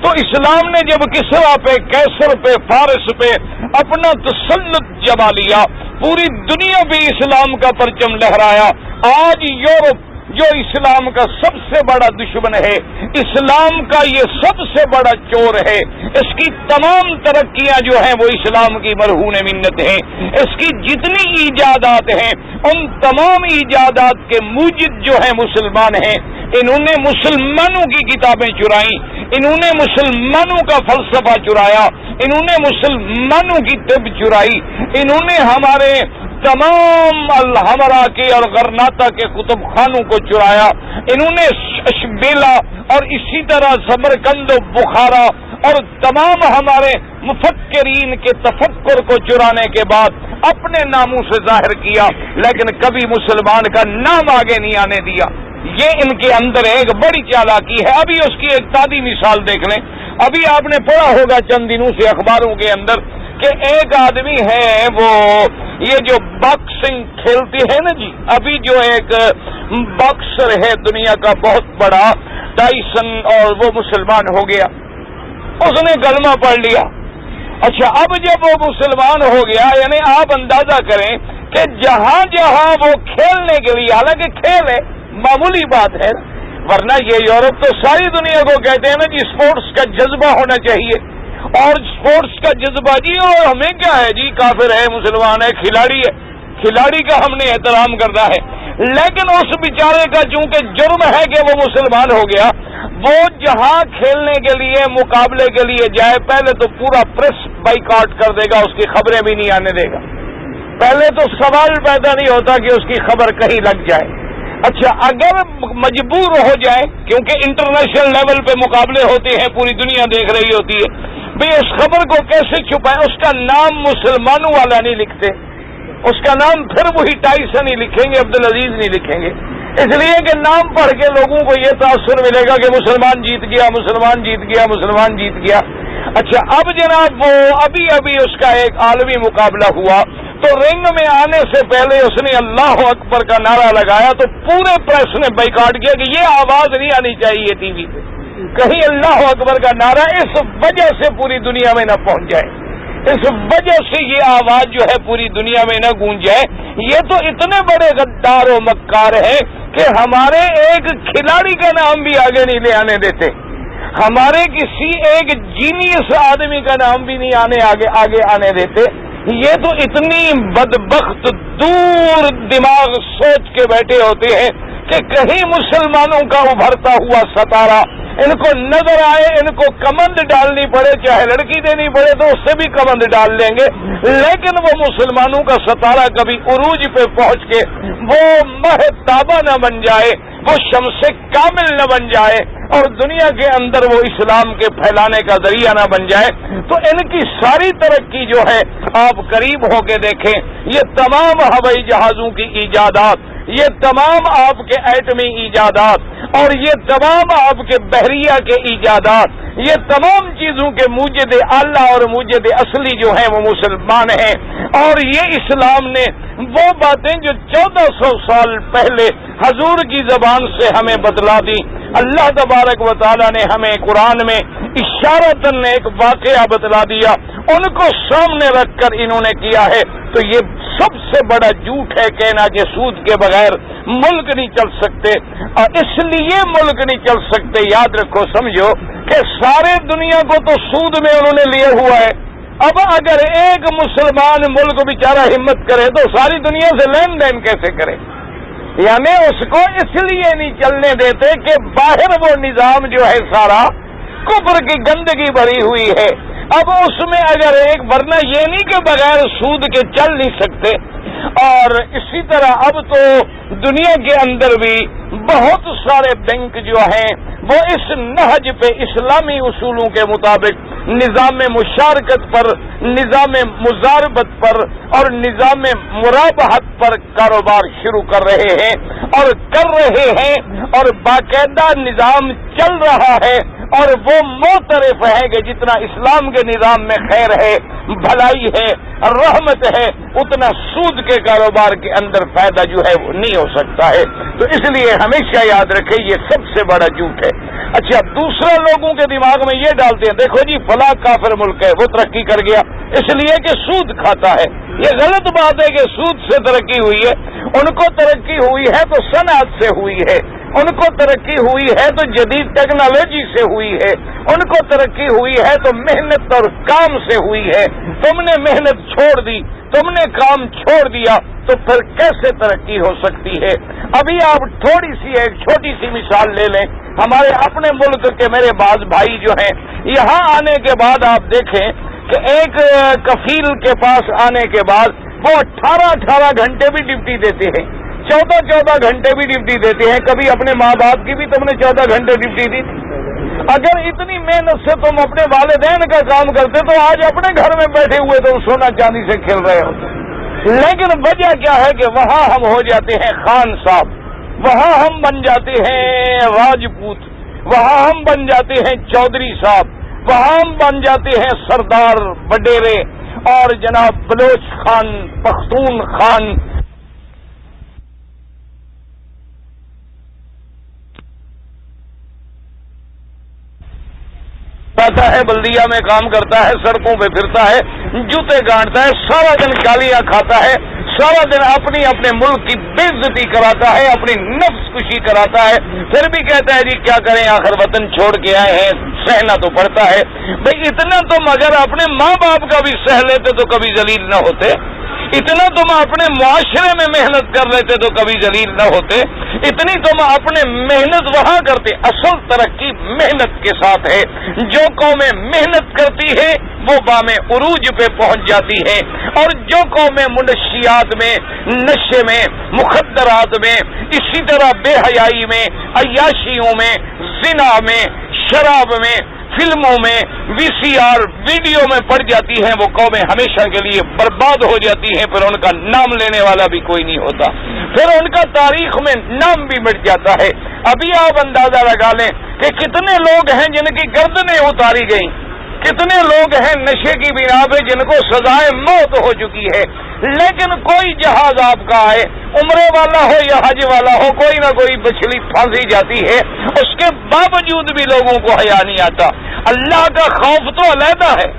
تو اسلام نے جب کسرا پہ، کیسر پہ، فارس پہ اپنا تسلط جما لیا، پوری دنیا پہ اسلام کا پرچم لہرایا، آج یورپ جو اسلام کا سب سے بڑا دشمن ہے، اسلام کا یہ سب سے بڑا چور ہے، اس کی تمام ترقیاں جو ہیں وہ اسلام کی مرہون منت ہیں، اس کی جتنی ایجادات ہیں ان تمام ایجادات کے موجد جو ہیں مسلمان ہیں۔ انہوں نے مسلمانوں کی کتابیں چرائیں، انہوں نے مسلمانوں کا فلسفہ چرایا، انہوں نے مسلمانوں کی طب چرائی، انہوں نے ہمارے تمام الحمرا کے اور غرناطہ کے کتب خانوں کو چرایا، انہوں نے اشبیلا اور اسی طرح سمرقند و بخارا اور تمام ہمارے مفکرین کے تفکر کو چرانے کے بعد اپنے ناموں سے ظاہر کیا، لیکن کبھی مسلمان کا نام آگے نہیں آنے دیا۔ یہ ان کے اندر ایک بڑی چالاکی ہے۔ ابھی اس کی ایک تازی مثال دیکھ لیں، ابھی آپ نے پڑھا ہوگا چند دنوں سے اخباروں کے اندر کہ ایک آدمی ہے، وہ یہ جو باکسنگ کھیلتی ہے نا جی، ابھی جو ایک باکسر ہے دنیا کا بہت بڑا ٹائسن، اور وہ مسلمان ہو گیا، اس نے کلمہ پڑھ لیا۔ اچھا، اب جب وہ مسلمان ہو گیا، یعنی آپ اندازہ کریں کہ جہاں جہاں وہ کھیلنے کے لیے، حالانکہ کھیل ہے معمولی بات ہے، ورنہ یہ یورپ تو ساری دنیا کو کہتے ہیں نا جی اسپورٹس کا جذبہ ہونا چاہیے، اور اسپورٹس کا جذبہ جی، اور ہمیں کیا ہے جی، کافر ہے، مسلمان ہے، کھلاڑی ہے، کھلاڑی کا ہم نے احترام کرنا ہے۔ لیکن اس بیچارے کا چونکہ جرم ہے کہ وہ مسلمان ہو گیا، وہ جہاں کھیلنے کے لیے، مقابلے کے لیے جائے، پہلے تو پورا پریس بائیکاٹ کر دے گا، اس کی خبریں بھی نہیں آنے دے گا، پہلے تو سوال پیدا نہیں ہوتا کہ اس کی خبر کہیں لگ جائے۔ اچھا، اگر مجبور ہو جائے، کیونکہ انٹرنیشنل لیول پہ مقابلے ہوتے ہیں، پوری دنیا دیکھ رہی ہوتی ہے، بھئی اس خبر کو کیسے چھپائیں؟ اس کا نام مسلمانوں والا نہیں لکھتے، اس کا نام پھر وہی ٹائسن ہی لکھیں گے، عبدالعزیز نہیں لکھیں گے، اس لیے کہ نام پڑھ کے لوگوں کو یہ تاثر ملے گا کہ مسلمان جیت گیا، مسلمان جیت گیا، مسلمان جیت گیا۔ اچھا، اب جناب وہ ابھی اس کا ایک عالمی مقابلہ ہوا، تو رنگ میں آنے سے پہلے اس نے اللہ اکبر کا نعرہ لگایا، تو پورے پریس نے بائیکاٹ کیا کہ یہ آواز نہیں آنی چاہیے ٹی وی پہ، کہیں اللہ اکبر کا نعرہ اس وجہ سے پوری دنیا میں نہ پہنچ جائے، اس وجہ سے یہ آواز جو ہے پوری دنیا میں نہ گونج جائے۔ یہ تو اتنے بڑے غدار و مکار ہیں کہ ہمارے ایک کھلاڑی کا نام بھی آگے نہیں لے آنے دیتے، ہمارے کسی ایک جینیس آدمی کا نام بھی نہیں آگے آنے دیتے۔ یہ تو اتنی بدبخت دور دماغ سوچ کے بیٹھے ہوتے ہیں کہ کہیں مسلمانوں کا ابھرتا ہوا ستارہ ان کو نظر آئے، ان کو کمند ڈالنی پڑے، چاہے لڑکی دینی پڑے تو اس سے بھی کمند ڈال لیں گے، لیکن وہ مسلمانوں کا ستارہ کبھی عروج پہ پہنچ کے وہ مہ تابہ نہ بن جائے، وہ شمس کامل نہ بن جائے، اور دنیا کے اندر وہ اسلام کے پھیلانے کا ذریعہ نہ بن جائے۔ تو ان کی ساری ترقی جو ہے آپ قریب ہو کے دیکھیں، یہ تمام ہوائی جہازوں کی ایجادات، یہ تمام آپ کے ایٹمی ایجادات، اور یہ تمام آپ کے بحریہ کے ایجادات، یہ تمام چیزوں کے موجد اعلیٰ اور موجد اصلی جو ہیں وہ مسلمان ہیں، اور یہ اسلام نے وہ باتیں جو 1400 سال پہلے حضور کی زبان سے ہمیں بتلا دی، اللہ تبارک و تعالی نے ہمیں قرآن میں اشارتاً ایک واقعہ بتلا دیا، ان کو سامنے رکھ کر انہوں نے کیا ہے۔ تو یہ سب سے بڑا جھوٹ ہے کہنا کہ سود کے بغیر ملک نہیں چل سکتے، اور اس لیے ملک نہیں چل سکتے، یاد رکھو، سمجھو کہ سارے دنیا کو تو سود میں انہوں نے لیا ہوا ہے۔ اب اگر ایک مسلمان ملک بیچارہ ہمت کرے تو ساری دنیا سے لین دین کیسے کرے؟ یعنی اس کو اس لیے نہیں چلنے دیتے کہ باہر وہ نظام جو ہے سارا کفر کی گندگی بھری ہوئی ہے۔ اب اس میں اگر ایک، ورنہ یہ نہیں کہ بغیر سود کے چل نہیں سکتے، اور اسی طرح اب تو دنیا کے اندر بھی بہت سارے بینک جو ہیں وہ اس نہج پہ، اسلامی اصولوں کے مطابق نظام مشارکت پر، نظام مزاربت پر اور نظام مرابحت پر کاروبار شروع کر رہے ہیں، اور باقاعدہ نظام چل رہا ہے، اور وہ معترف ہے کہ جتنا اسلام کے نظام میں خیر ہے، بھلائی ہے، رحمت ہے، اتنا سود کے کاروبار کے اندر فائدہ جو ہے وہ نہیں ہو سکتا ہے۔ تو اس لیے ہمیشہ یاد رکھیں یہ سب سے بڑا جھوٹ ہے۔ اچھا، دوسرا لوگوں کے دماغ میں یہ ڈالتے ہیں دیکھو جی فلاں کافر ملک ہے وہ ترقی کر گیا اس لیے کہ سود کھاتا ہے۔ یہ غلط بات ہے کہ سود سے ترقی ہوئی ہے۔ ان کو ترقی ہوئی ہے تو صنعت سے ہوئی ہے، ان کو ترقی ہوئی ہے تو جدید ٹیکنالوجی سے ہوئی ہے، ان کو ترقی ہوئی ہے تو محنت اور کام سے ہوئی ہے۔ تم نے محنت چھوڑ دی، تم نے کام چھوڑ دیا تو پھر کیسے ترقی ہو سکتی ہے؟ ابھی آپ تھوڑی سی ایک چھوٹی سی مثال لے لیں، ہمارے اپنے ملک کے میرے بعض بھائی جو ہیں یہاں آنے کے بعد آپ دیکھیں کہ ایک کفیل کے پاس آنے کے بعد وہ 18 گھنٹے بھی ڈیوٹی دیتے ہیں، 14 گھنٹے بھی ڈیوٹی دیتے ہیں۔ کبھی اپنے ماں باپ کی بھی تم نے 14 گھنٹے ڈیوٹی دی؟ اگر اتنی محنت سے تم اپنے والدین کا کام کرتے تو آج اپنے گھر میں بیٹھے ہوئے تم سونا چاندی سے کھیل رہے ہوتے۔ لیکن وجہ کیا ہے کہ وہاں ہم ہو جاتے ہیں خان صاحب، وہاں ہم بن جاتے ہیں راجپوت، وہاں ہم بن جاتے ہیں چودھری صاحب، وہاں ہم بن جاتے ہیں سردار وڈیرے اور جناب بلوچ خان، پختون خان۔ آتا ہے بلدیہ میں کام کرتا ہے، سڑکوں پہ پھرتا ہے، جوتے گانٹتا ہے، سارا دن گالیاں کھاتا ہے، سارا دن اپنے ملک کی بے عزتی کراتا ہے، اپنی نفس کشی کراتا ہے، پھر بھی کہتا ہے جی کیا کریں آخر وطن چھوڑ کے آئے ہیں، سہنا تو پڑتا ہے۔ بھئی اتنا تم اگر اپنے ماں باپ کا بھی سہ لیتے تو کبھی ذلیل نہ ہوتے، اتنا تم اپنے معاشرے میں محنت کر لیتے تو کبھی ذلیل نہ ہوتے، اتنی تم اپنے محنت وہاں کرتے۔ اصل ترقی محنت کے ساتھ ہے۔ جو قومیں محنت کرتی ہے وہ بام عروج پہ پہنچ جاتی ہے، اور جو قومیں منشیات میں، نشے میں، مخدرات میں، اسی طرح بے حیائی میں، عیاشیوں میں، زنا میں، شراب میں، فلموں میں، وی سی آر ویڈیو میں پڑ جاتی ہیں، وہ قومیں ہمیشہ کے لیے برباد ہو جاتی ہیں، پھر ان کا نام لینے والا بھی کوئی نہیں ہوتا، پھر ان کا تاریخ میں نام بھی مٹ جاتا ہے۔ ابھی آپ اندازہ لگا لیں کہ کتنے لوگ ہیں جن کی گردنیں اتاری گئیں، کتنے لوگ ہیں نشے کی بنا پہ جن کو سزائے موت ہو چکی ہے، لیکن کوئی جہاز آپ کا آئے، عمرے والا ہو یا حج والا ہو، کوئی نہ کوئی مچھلی پھانسی جاتی ہے، اس کے باوجود بھی لوگوں کو حیا نہیں آتا۔ اللہ کا خوف تو علیحدہ ہے،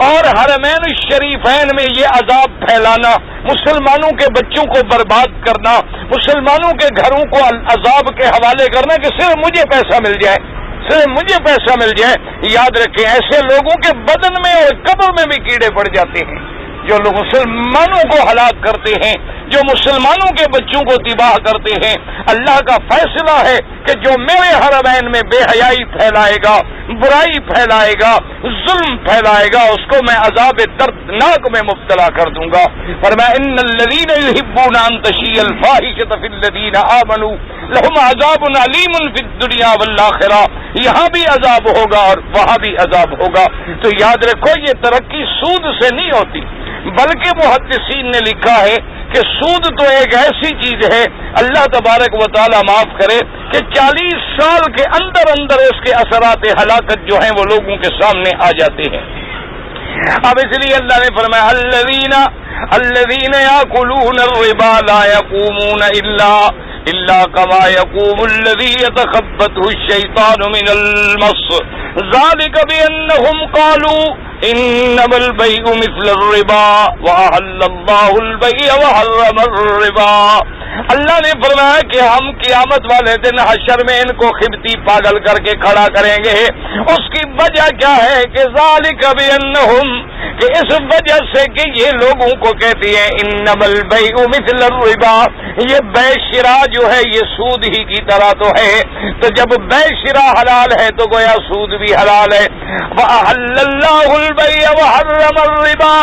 اور حرمین الشریفین میں یہ عذاب پھیلانا، مسلمانوں کے بچوں کو برباد کرنا، مسلمانوں کے گھروں کو عذاب کے حوالے کرنا کہ صرف مجھے پیسہ مل جائے، صرف مجھے پیسہ مل جائے۔ یاد رکھیں ایسے لوگوں کے بدن میں اور قبر میں بھی کیڑے پڑ جاتے ہیں، جو لوگ مسلمانوں کو ہلاک کرتے ہیں، جو مسلمانوں کے بچوں کو تباہ کرتے ہیں۔ اللہ کا فیصلہ ہے کہ جو میرے حرمین میں بے حیائی پھیلائے گا، برائی پھیلائے گا، ظلم پھیلائے گا، اس کو میں عذاب دردناک میں مبتلا کر دوں گا۔ فرمایا ان الذین یحبون ان تشیع الفاحشۃ فی الذین آمنوا لہم عذاب علیم فی الدنیا والآخرہ۔ یہاں بھی عذاب ہوگا اور وہاں بھی عذاب ہوگا۔ تو یاد رکھو یہ ترقی سود سے نہیں ہوتی، بلکہ محدثین نے لکھا ہے کہ سود تو ایک ایسی چیز ہے، اللہ تبارک و تعالی معاف کرے، کہ 40 سال کے اندر اندر اس کے اثرات ہلاکت جو ہیں وہ لوگوں کے سامنے آ جاتے ہیں۔ اب اس لیے اللہ نے فرمایا الذین یاکلون الربا لا یقومون الا کما یقوم الذی یتخبطہ الشیطان من المس ذلک بانہم قالوا انما البیع مثل الربا واحل اللہ البیع وحرم الربا۔ اللہ نے فرمایا کہ ہم قیامت والے دن حشر میں ان کو خبتی پاگل کر کے کھڑا کریں گے۔ اس کی وجہ کیا ہے کہ ذالک بانہم، کہ اس وجہ سے کہ یہ لوگوں کو کہتی ہیں انما البیع مثل الربا، یہ بے شراء جو ہے یہ سود ہی کی طرح تو ہے، تو جب بے شراء حلال ہے تو گویا سود بھی حلال ہے۔ وَأَحَلَّ اللَّهُ الْبَيْعَ وَحَرَّمَ الرِّبَا،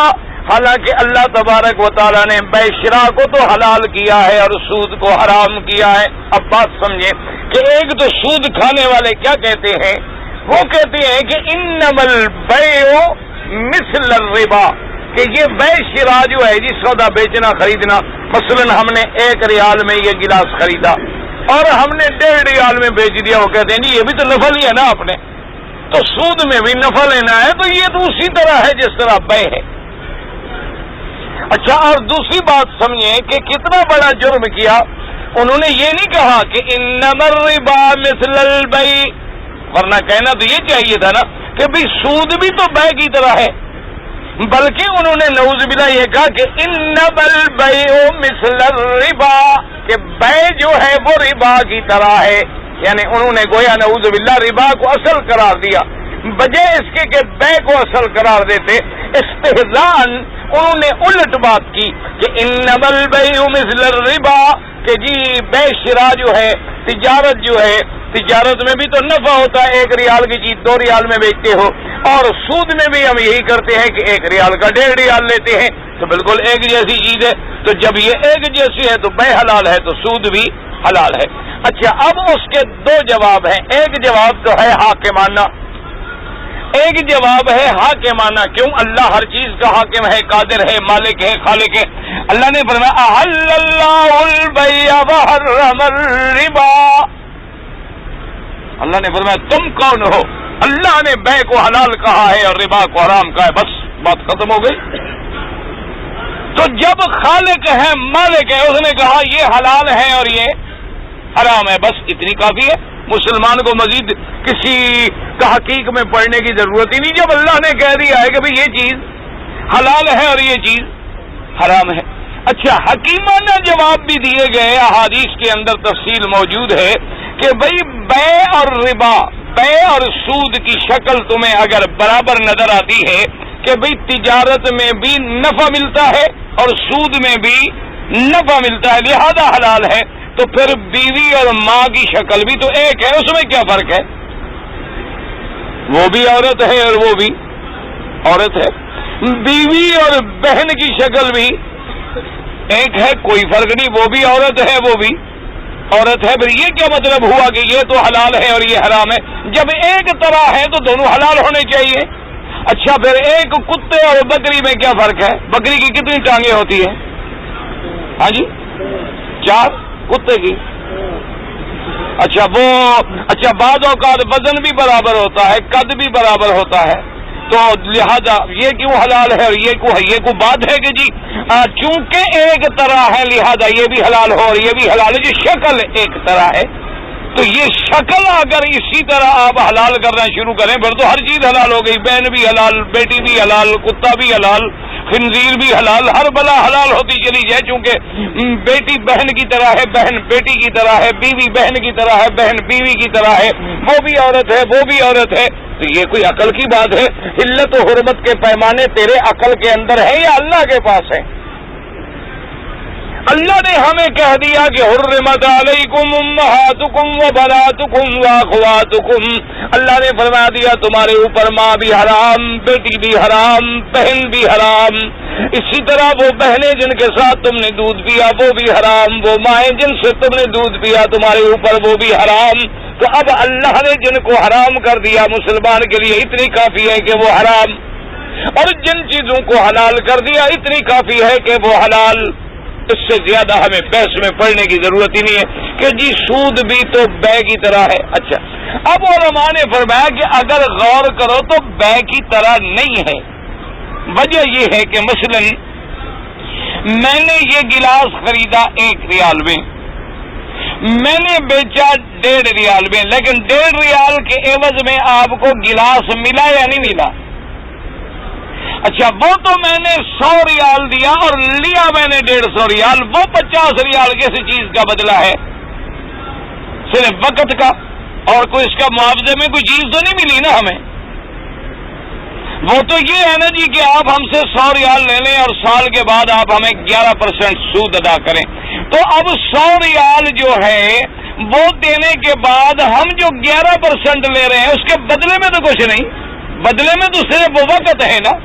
حالانکہ اللہ تبارک و تعالیٰ نے بے شراء کو تو حلال کیا ہے اور سود کو حرام کیا ہے۔ اب بات سمجھیں کہ ایک تو سود کھانے والے کیا کہتے ہیں، وہ کہتے ہیں کہ انما البیع مثل الربا، کہ یہ بے شراء جو ہے جی سودا بیچنا خریدنا، مثلا ہم نے 1 ریال میں یہ گلاس خریدا اور ہم نے 1.5 ریال میں بیچ دیا، وہ کہتے ہیں جی یہ بھی تو نفل ہی ہے نا آپ نے، تو سود میں بھی نفع لینا ہے تو یہ تو اسی طرح ہے جس طرح بے ہے. اچھا، اور دوسری بات سمجھیں کہ کتنا بڑا جرم کیا. انہوں نے یہ نہیں کہا کہ انما الربا مثل البیع، ورنہ کہنا تو یہ چاہیے تھا نا کہ بھی سود بھی تو بے کی طرح ہے، بلکہ انہوں نے نعوذ باللہ یہ کہا کہ انما البیع مثل الربا، کہ بے جو ہے وہ ربا کی طرح ہے. یعنی انہوں نے گویا نعوذ باللہ ربا کو اصل قرار دیا، بجائے اس کے کہ بے کو اصل قرار دیتے. استہزاءً انہوں نے الٹ بات کی کہ انما البیع مثل الربا، کہ جی بے شراء جو ہے، تجارت جو ہے، تجارت میں بھی تو نفع ہوتا ہے. 1 ریال کی چیز 2 ریال میں بیچتے ہو، اور سود میں بھی ہم یہی کرتے ہیں کہ 1 ریال کا 1.5 ریال لیتے ہیں، تو بالکل ایک جیسی چیز ہے. تو جب یہ ایک جیسی ہے تو بے حلال ہے تو سود بھی حلال ہے. اچھا، اب اس کے 2 جواب ہیں. ایک جواب تو ہے حاکمانہ، ایک جواب ہے حاکمانہ. کیوں؟ اللہ ہر چیز کا حاکم ہے، قادر ہے، مالک ہے، خالق ہے. اللہ نے فرمایا احل اللہ البیع وحرم الربا. اللہ نے فرمایا تم کون ہو؟ اللہ نے بے کو حلال کہا ہے اور ربا کو حرام کہا ہے، بس بات ختم ہو گئی. تو جب خالق ہے، مالک ہے، اس نے کہا یہ حلال ہے اور یہ حرام ہے، بس اتنی کافی ہے. مسلمان کو مزید کسی تحقیق میں پڑھنے کی ضرورت ہی نہیں. جب اللہ نے کہہ دیا ہے کہ بھئی یہ چیز حلال ہے اور یہ چیز حرام ہے. اچھا، حکیمانہ جواب بھی دیے گئے، احادیث کے اندر تفصیل موجود ہے کہ بھئی بے اور ربا، بے اور سود کی شکل تمہیں اگر برابر نظر آتی ہے کہ بھئی تجارت میں بھی نفع ملتا ہے اور سود میں بھی نفع ملتا ہے، لہذا حلال ہے، تو پھر بیوی اور ماں کی شکل بھی تو ایک ہے، اس میں کیا فرق ہے؟ وہ بھی عورت ہے اور وہ بھی عورت ہے. بیوی اور بہن کی شکل بھی ایک ہے، کوئی فرق نہیں، وہ بھی عورت ہے وہ بھی عورت ہے. پھر یہ کیا مطلب ہوا کہ یہ تو حلال ہے اور یہ حرام ہے؟ جب ایک طرح ہے تو دونوں حلال ہونے چاہیے. اچھا، پھر ایک کتے اور بکری میں کیا فرق ہے؟ بکری کی کتنی ٹانگیں ہوتی ہیں؟ ہاں جی، 4. کتے کی اچھا بعض اوقات وزن بھی برابر ہوتا ہے، قد بھی برابر ہوتا ہے، تو لہذا یہ کیوں حلال ہے اور یہ کوئی بات ہے کہ جی چونکہ ایک طرح ہے لہذا یہ بھی حلال ہو اور یہ بھی حلال ہے. جو شکل ایک طرح ہے تو یہ شکل اگر اسی طرح آپ حلال کرنا شروع کریں پھر تو ہر چیز حلال ہو گئی. بہن بھی حلال، بیٹی بھی حلال، کتا بھی حلال، خنزیر بھی حلال، ہر بلا حلال ہوتی چلی جائے. چونکہ بیٹی بہن کی طرح ہے، بہن بیٹی کی طرح ہے، بیوی بہن کی طرح ہے، بہن بیوی کی طرح ہے، وہ بھی عورت ہے وہ بھی عورت ہے. تو یہ کوئی عقل کی بات ہے؟ علت و حرمت کے پیمانے تیرے عقل کے اندر ہے یا اللہ کے پاس ہے؟ اللہ نے ہمیں کہہ دیا کہ حرمت علیکم امہاتکم وبناتکم واخواتکم. اللہ نے فرما دیا تمہارے اوپر ماں بھی حرام، بیٹی بھی حرام، بہن بھی حرام. اسی طرح وہ بہنیں جن کے ساتھ تم نے دودھ پیا وہ بھی حرام، وہ مائیں جن سے تم نے دودھ پیا تمہارے اوپر وہ بھی حرام. تو اب اللہ نے جن کو حرام کر دیا مسلمان کے لیے اتنی کافی ہے کہ وہ حرام، اور جن چیزوں کو حلال کر دیا اتنی کافی ہے کہ وہ حلال. اس سے زیادہ ہمیں بحث میں پڑھنے کی ضرورت ہی نہیں ہے کہ جی سود بھی تو بے کی طرح ہے. اچھا، اب علماء نے فرمایا کہ اگر غور کرو تو بے کی طرح نہیں ہے. وجہ یہ ہے کہ مثلا میں نے یہ گلاس خریدا 1 ریال میں، میں نے بیچا 1.5 ریال میں، لیکن 1.5 ریال کے عوض میں آپ کو گلاس ملا یا نہیں ملا؟ اچھا، وہ تو میں نے 100 ریال دیا اور لیا میں نے 150 ریال، وہ 50 ریال کسی چیز کا بدلہ ہے؟ صرف وقت کا، اور کوئی اس کا معاوضے میں کوئی چیز تو نہیں ملی نا ہمیں. وہ تو یہ ہے نا جی کہ آپ ہم سے 100 ریال لے لیں اور سال کے بعد آپ ہمیں 11% سود ادا کریں. تو اب 100 ریال جو ہے وہ دینے کے بعد ہم جو 11% لے رہے ہیں اس کے بدلے میں تو کچھ نہیں، بدلے میں تو صرف وہ وقت ہے نا،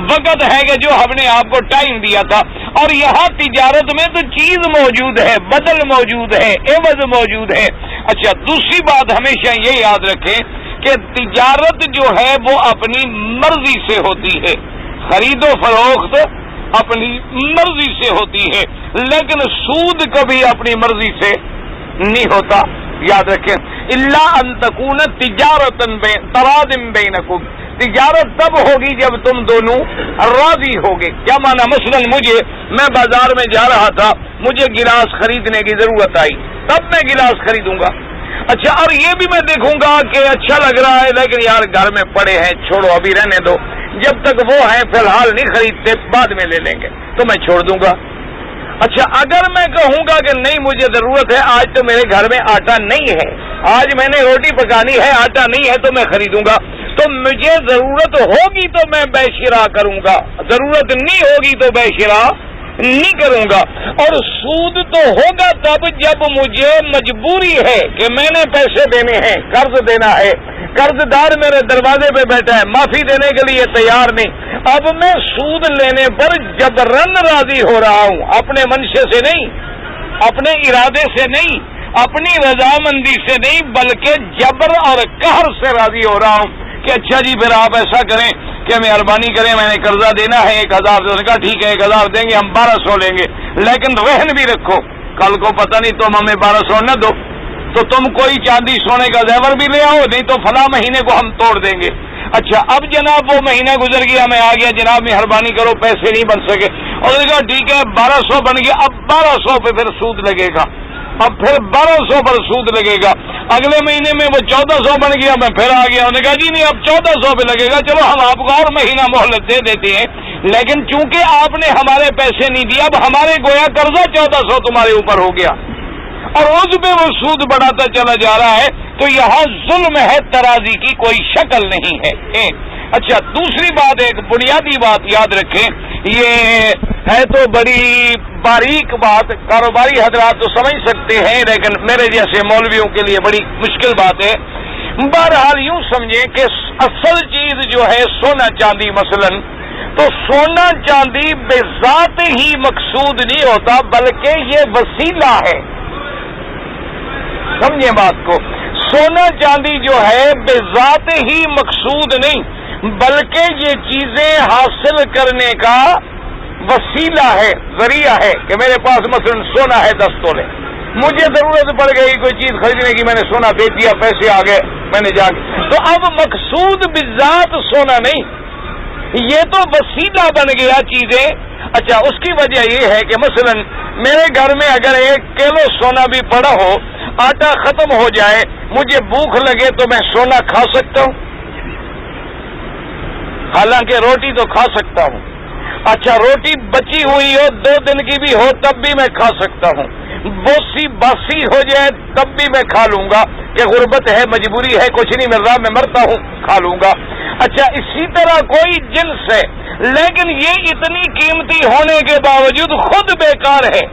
وقت ہے کہ جو ہم نے آپ کو ٹائم دیا تھا. اور یہاں تجارت میں تو چیز موجود ہے، بدل موجود ہے، عوض موجود ہے. اچھا، دوسری بات ہمیشہ یہ یاد رکھیں کہ تجارت جو ہے وہ اپنی مرضی سے ہوتی ہے، خرید و فروخت اپنی مرضی سے ہوتی ہے، لیکن سود کبھی اپنی مرضی سے نہیں ہوتا. یاد رکھیں، الا ان تکون تجارتا تراض بینکم، تجارت تب ہوگی جب تم دونوں راضی ہوگے۔ کیا مانا؟ مثلا میں بازار میں جا رہا تھا، مجھے گلاس خریدنے کی ضرورت آئی، تب میں گلاس خریدوں گا۔ اچھا، اور یہ بھی میں دیکھوں گا کہ اچھا لگ رہا ہے لیکن یار گھر میں پڑے ہیں، چھوڑو ابھی رہنے دو، جب تک وہ ہیں فی الحال نہیں خریدتے، بعد میں لے لیں گے، تو میں چھوڑ دوں گا۔ اچھا، اگر میں کہوں گا کہ نہیں مجھے ضرورت ہے، آج تو میرے گھر میں آٹا نہیں ہے، آج میں نے روٹی پکانی ہے، آٹا نہیں ہے، تو میں خریدوں گا، تو مجھے ضرورت ہوگی تو میں بے شرا کروں گا، ضرورت نہیں ہوگی تو بے شرا نہیں کروں گا۔ اور سود تو ہوگا تب جب مجھے مجبوری ہے کہ میں نے پیسے دینے ہیں، قرض دینا ہے، قرض دار میرے دروازے پہ بیٹھا ہے، معافی دینے کے لیے تیار نہیں، اب میں سود لینے پر جبرن راضی ہو رہا ہوں، اپنے منشے سے نہیں، اپنے ارادے سے نہیں، اپنی رضامندی سے نہیں، بلکہ جبر اور قہر سے راضی ہو رہا ہوں کہ اچھا جی پھر آپ ایسا کریں کہ مہربانی کریں، میں نے قرضہ دینا ہے 1000، تو نے کہا ٹھیک ہے 1000 دیں گے، ہم 1200 لیں گے، لیکن رہن بھی رکھو، کل کو پتہ نہیں تم ہمیں 1200 نہ دو تو تم کوئی چاندی سونے کا زیور بھی لے آؤ، نہیں تو فلاں مہینے کو ہم توڑ دیں گے۔ اچھا، اب جناب وہ مہینہ گزر گیا، میں آ گیا، جناب مہربانی کرو پیسے نہیں بن سکے، اور نے کہا ٹھیک ہے 1200 بن گیا، اب 1200 پہ پھر سود لگے گا، اب پھر 1200 پر سود لگے گا، اگلے مہینے میں وہ 1400 بن گیا، میں پھر آ گیا، انہوں نے کہا جی نہیں اب 1400 پہ لگے گا، چلو ہم آپ کو اور مہینہ مہلت دے دیتے ہیں، لیکن چونکہ آپ نے ہمارے پیسے نہیں دیے، اب ہمارے گویا قرضہ 1400 تمہارے اوپر ہو گیا، اور اس پہ وہ سود بڑھاتا چلا جا رہا ہے، تو یہاں ظلم ہے، ترازی کی کوئی شکل نہیں ہے۔ اچھا، دوسری بات، ایک بنیادی بات یاد رکھیں، یہ ہے تو بڑی باریک بات، کاروباری حضرات تو سمجھ سکتے ہیں، لیکن میرے جیسے مولویوں کے لیے بڑی مشکل بات ہے۔ بہرحال یوں سمجھیں کہ اصل چیز جو ہے سونا چاندی، مثلا تو سونا چاندی بذات ہی مقصود نہیں ہوتا، بلکہ یہ وسیلہ ہے، سمجھیں بات کو، سونا چاندی جو ہے بذات ہی مقصود نہیں، بلکہ یہ چیزیں حاصل کرنے کا وسیلہ ہے، ذریعہ ہے، کہ میرے پاس مثلا سونا ہے 10 تولے، مجھے ضرورت پڑ گئی کوئی چیز خریدنے کی، میں نے سونا دے دیا، پیسے آ گئے، میں نے جا کے، تو اب مقصود بذات سونا نہیں، یہ تو وسیلہ بن گیا چیزیں۔ اچھا، اس کی وجہ یہ ہے کہ مثلا میرے گھر میں اگر 1 کلو سونا بھی پڑا ہو، آٹا ختم ہو جائے، مجھے بھوک لگے تو میں سونا کھا سکتا ہوں، حالانکہ روٹی تو کھا سکتا ہوں۔ اچھا، روٹی بچی ہوئی ہو 2 دن کی بھی ہو تب بھی میں کھا سکتا ہوں، بوسی باسی ہو جائے تب بھی میں کھا لوں گا، کہ غربت ہے، مجبوری ہے، کچھ نہیں مل رہا، میں مرتا ہوں، کھا لوں گا۔ اچھا، اسی طرح کوئی جنس ہے، لیکن یہ اتنی قیمتی ہونے کے باوجود خود بیکار ہے،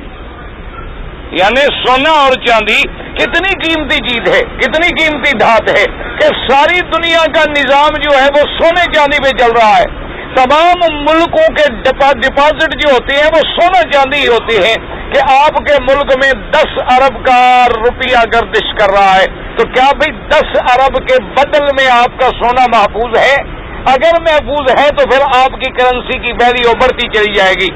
یعنی سونا اور چاندی کتنی قیمتی چیز ہے، کتنی قیمتی دھات ہے، کہ ساری دنیا کا نظام جو ہے وہ سونے چاندی پہ چل رہا ہے، تمام ملکوں کے ڈپازٹ جو ہوتے ہیں وہ سونا چاندی ہوتے ہیں، کہ آپ کے ملک میں 10 ارب کا روپیہ گردش کر رہا ہے، تو کیا بھئی 10 ارب کے بدل میں آپ کا سونا محفوظ ہے؟ اگر محفوظ ہے تو پھر آپ کی کرنسی کی ویلیو بڑھتی چلی جائے گی۔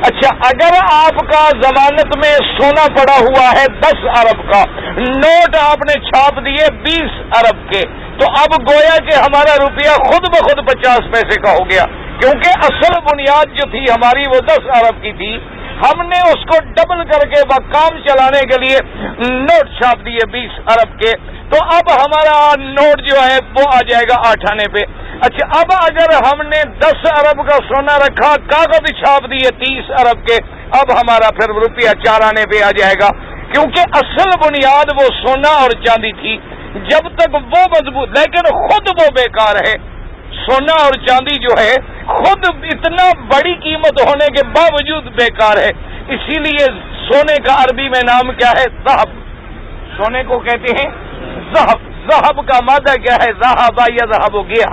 اچھا، اگر آپ کا ضمانت میں سونا پڑا ہوا ہے 10 ارب کا، نوٹ آپ نے چھاپ دیے 20 ارب کے، تو اب گویا کہ ہمارا روپیہ خود بخود 50 پیسے کا ہو گیا، کیونکہ اصل بنیاد جو تھی ہماری وہ 10 ارب کی تھی، ہم نے اس کو ڈبل کر کے کام چلانے کے لیے نوٹ چھاپ دیے 20 ارب کے، تو اب ہمارا نوٹ جو ہے وہ آ جائے گا 8 آنے پہ۔ اچھا، اب اگر ہم نے 10 ارب کا سونا رکھا، کاغذ چھاپ دیے 30 ارب کے، اب ہمارا پھر روپیہ 4 آنے پہ آ جائے گا، کیونکہ اصل بنیاد وہ سونا اور چاندی تھی، جب تک وہ مضبوط، لیکن خود وہ بیکار ہے، سونا اور چاندی جو ہے خود اتنا بڑی قیمت ہونے کے باوجود بیکار ہے۔ اسی لیے سونے کا عربی میں نام کیا ہے؟ ذہب، سونے کو کہتے ہیں ذہب، ذہب کا مادہ کیا ہے؟ ذہب یا ذہب ہو گیا،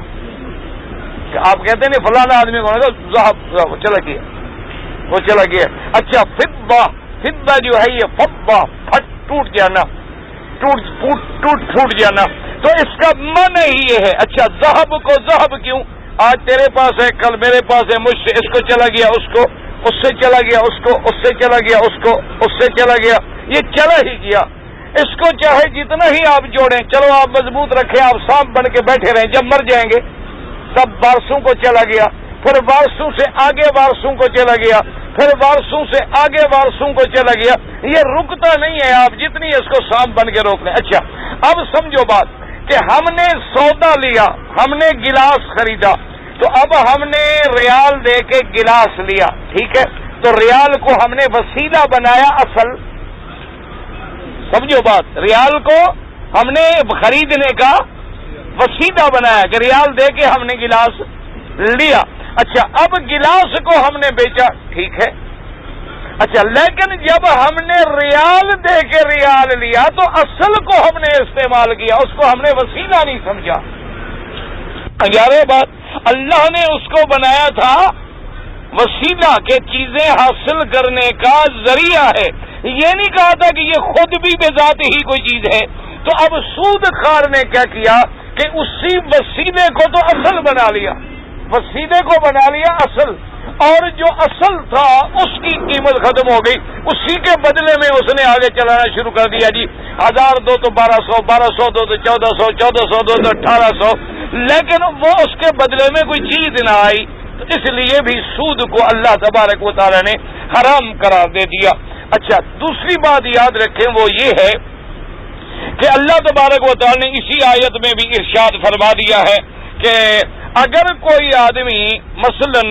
آپ کہتے ہیں فلانا آدمی کو ذہب چلا گیا، وہ چلا گیا۔ اچھا، فضہ، فضہ جو ہے یہ فضہ، پھٹ ٹوٹ جانا، ٹوٹ جانا، تو اس کا معنی ہی یہ ہے۔ اچھا، ذہب کو ذہب کیوں؟ آج تیرے پاس ہے، کل میرے پاس ہے، مجھ سے اس کو چلا گیا، اس کو اس سے چلا گیا، اس کو اس سے چلا گیا، اس کو اس سے چلا گیا، یہ چلا ہی گیا۔ اس کو چاہے جتنا ہی آپ جوڑیں، چلو آپ مضبوط رکھیں، آپ سانپ بن کے بیٹھے رہیں، جب مر جائیں گے تب وارثوں کو چلا گیا، پھر وارثوں سے آگے وارثوں کو چلا گیا، پھر وارثوں سے آگے وارثوں کو چلا گیا، یہ رکتا نہیں ہے، آپ جتنی اس کو سانپ بن کے روک لیں۔ اچھا اب سمجھو بات کہ ہم نے سودا لیا، ہم نے گلاس خریدا، تو اب ہم نے ریال دے کے گلاس لیا، ٹھیک ہے، تو ریال کو ہم نے وسیلہ بنایا اصل، سمجھو بات، ریال کو ہم نے خریدنے کا وسیلہ بنایا کہ ریال دے کے ہم نے گلاس لیا۔ اچھا اب گلاس کو ہم نے بیچا، ٹھیک ہے، اچھا لیکن جب ہم نے ریال دے کے ریال لیا تو اصل کو ہم نے استعمال کیا، اس کو ہم نے وسیلہ نہیں سمجھا۔ گیارہ بات، اللہ نے اس کو بنایا تھا وسیلہ کہ چیزیں حاصل کرنے کا ذریعہ ہے، یہ نہیں کہا تھا کہ یہ خود بھی بذات ہی کوئی چیز ہے۔ تو اب سود خار نے کیا کیا کہ اسی وسیلے کو تو اصل بنا لیا، وسیلے کو بنا لیا اصل، اور جو اصل تھا اس کی قیمت ختم ہو گئی، اسی کے بدلے میں اس نے آگے چلانا شروع کر دیا، جی 1000 دو تو 1200، 1200 دو تو 1400، 1400 دو تو 1800، لیکن وہ اس کے بدلے میں کوئی چیز نہ آئی، تو اس لیے بھی سود کو اللہ تبارک و تعالی نے حرام قرار دے دیا۔ اچھا دوسری بات یاد رکھیں وہ یہ ہے کہ اللہ تبارک و تعالی نے اسی آیت میں بھی ارشاد فرما دیا ہے کہ اگر کوئی آدمی مثلا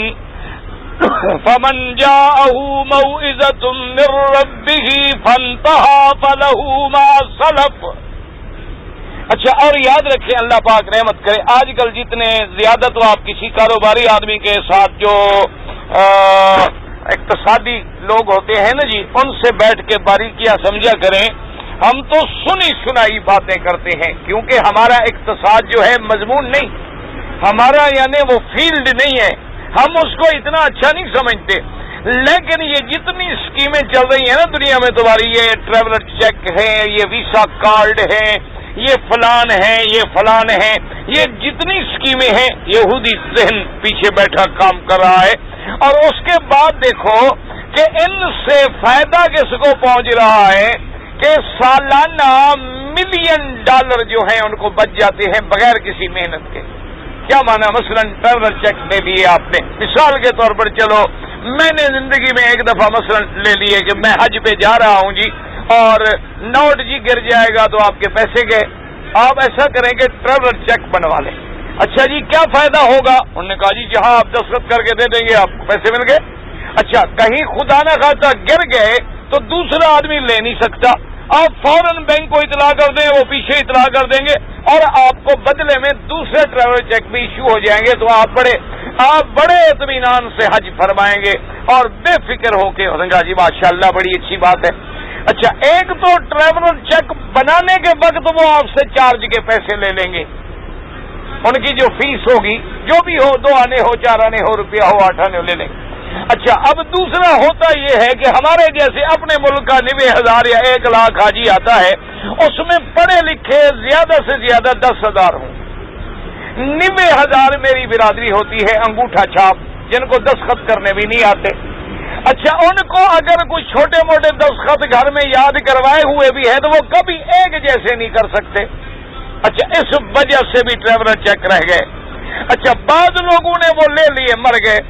فمن جاءه موعظة من ربه فانتهى فله ما سلف۔ اچھا اور یاد رکھیں اللہ پاک رحمت کرے، آج کل جتنے زیادہ تو آپ کسی کاروباری آدمی کے ساتھ جو اقتصادی لوگ ہوتے ہیں نا جی، ان سے بیٹھ کے باریکیاں سمجھا کریں، ہم تو سنی سنائی باتیں کرتے ہیں، کیونکہ ہمارا اقتصاد جو ہے مضمون نہیں، ہمارا یعنی وہ فیلڈ نہیں ہے، ہم اس کو اتنا اچھا نہیں سمجھتے، لیکن یہ جتنی اسکیمیں چل رہی ہیں نا دنیا میں تمہاری، یہ ٹریولر چیک ہے، یہ ویسا کارڈ ہے، یہ فلان ہے، یہ فلان ہے، یہ جتنی اسکیمیں ہیں یہودی ذہن پیچھے بیٹھا کام کر رہا ہے، اور اس کے بعد دیکھو کہ ان سے فائدہ کس کو پہنچ رہا ہے کہ سالانہ $1,000,000 جو ہیں ان کو بچ جاتے ہیں بغیر کسی محنت کے۔ کیا مانا؟ مثلا ٹریولر چیک لے لیے آپ نے، مثال کے طور پر چلو میں نے زندگی میں ایک دفعہ مثلا لے لیے کہ میں حج پہ جا رہا ہوں جی، اور نوٹ جی گر جائے گا تو آپ کے پیسے گئے، آپ ایسا کریں کہ ٹریولر چیک بنوا لیں۔ اچھا جی کیا فائدہ ہوگا؟ انہوں نے کہا جی جہاں آپ دستخط کر کے دے دیں گے آپ کو پیسے مل گئے۔ اچھا کہیں خدا نہ خاصہ گر گئے تو دوسرا آدمی لے نہیں سکتا، آپ فوراً بینک کو اطلاع کر دیں، وہ پیچھے اطلاع کر دیں گے اور آپ کو بدلے میں دوسرے ٹریول چیک بھی ایشو ہو جائیں گے، تو آپ بڑے اطمینان سے حج فرمائیں گے اور بے فکر ہو کے گا جی ماشاءاللہ بڑی اچھی بات ہے۔ اچھا ایک تو ٹریولر چیک بنانے کے وقت وہ آپ سے چارج کے پیسے لے لیں گے، ان کی جو فیس ہوگی جو بھی ہو، 2 آنے ہو، 4 آنے ہو، روپیہ ہو، 8 آنے ہو، لے لیں گے۔ اچھا اب دوسرا ہوتا یہ ہے کہ ہمارے جیسے اپنے ملک کا 90,000 یا 1,00,000 حاجی آتا ہے، اس میں پڑھے لکھے زیادہ سے زیادہ 10,000 ہوں، 90,000 میری برادری ہوتی ہے انگوٹھا چھاپ، جن کو دستخط کرنے بھی نہیں آتے۔ اچھا ان کو اگر کوئی چھوٹے موٹے دستخط گھر میں یاد کروائے ہوئے بھی ہیں تو وہ کبھی ایک جیسے نہیں کر سکتے۔ اچھا اس وجہ سے بھی ٹریولر چیک رہ گئے۔ اچھا بعض لوگوں نے وہ لے لیے، مر گئے،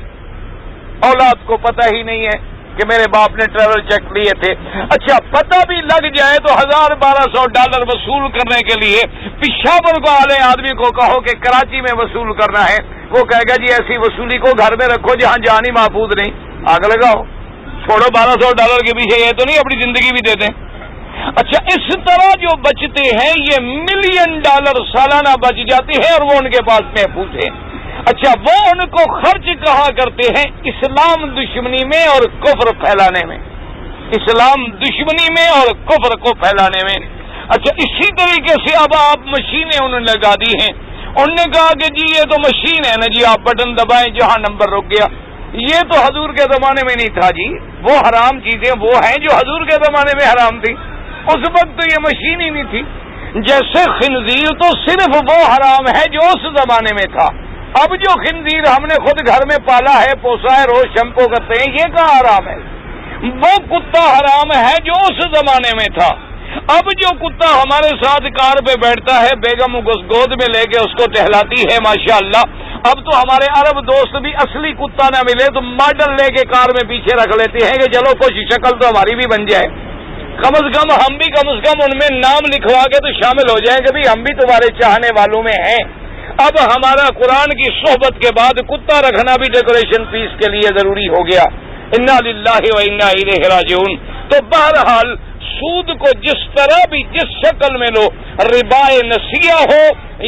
اولاد کو پتہ ہی نہیں ہے کہ میرے باپ نے ٹریول چیک لیے تھے۔ اچھا پتہ بھی لگ جائے تو $1,000-1,200 وصول کرنے کے لیے پشاور کو والے آدمی کو کہو کہ کراچی میں وصول کرنا ہے، وہ کہے گا جی ایسی وصولی کو گھر میں رکھو جہاں جان ہی محفوظ نہیں، آگ لگاؤ، چھوڑو $1,200 کے پیچھے، یہ تو نہیں اپنی زندگی بھی دے دیں۔ اچھا اس طرح جو بچتے ہیں یہ $1,000,000 سالانہ بچ جاتے ہیں اور وہ ان کے پاس محفوظ ہیں۔ اچھا وہ ان کو خرچ کہا کرتے ہیں اسلام دشمنی میں اور کفر پھیلانے میں، اسلام دشمنی میں اور کفر کو پھیلانے میں۔ اچھا اسی طریقے سے اب آپ مشینیں انہوں نے لگا دی ہیں، انہوں نے کہا کہ جی یہ تو مشین ہے نا جی، آپ بٹن دبائیں جہاں نمبر رک گیا، یہ تو حضور کے زمانے میں نہیں تھا جی، وہ حرام چیزیں وہ ہیں جو حضور کے زمانے میں حرام تھی، اس وقت تو یہ مشین ہی نہیں تھی۔ جیسے خنزیر تو صرف وہ حرام ہے جو اس زمانے میں تھا، اب جو خنزیر ہم نے خود گھر میں پالا ہے، پوسا ہے، روز شیمپو کرتے ہیں، یہ کہاں حرام ہے؟ وہ کتا حرام ہے جو اس زمانے میں تھا۔ اب جو کتا ہمارے ساتھ کار پہ بیٹھتا ہے، بیگم کو گود میں لے کے اس کو ٹہلاتی ہے ماشاءاللہ، اب تو ہمارے عرب دوست بھی اصلی کتا نہ ملے تو ماڈل لے کے کار میں پیچھے رکھ لیتے ہیں کہ چلو کچھ شکل تو ہماری بھی بن جائے، کم از کم ہم بھی کم از کم ان میں نام لکھوا کے تو شامل ہو جائیں کہ بھی ہم بھی تمہارے چاہنے والوں میں ہیں۔ اب ہمارا قرآن کی صحبت کے بعد کتا رکھنا بھی ڈیکوریشن پیس کے لیے ضروری ہو گیا۔ انا للہ و انا الیہ راجعون۔ تو بہرحال سود کو جس طرح بھی جس شکل میں لو، ربائے نسیہ ہو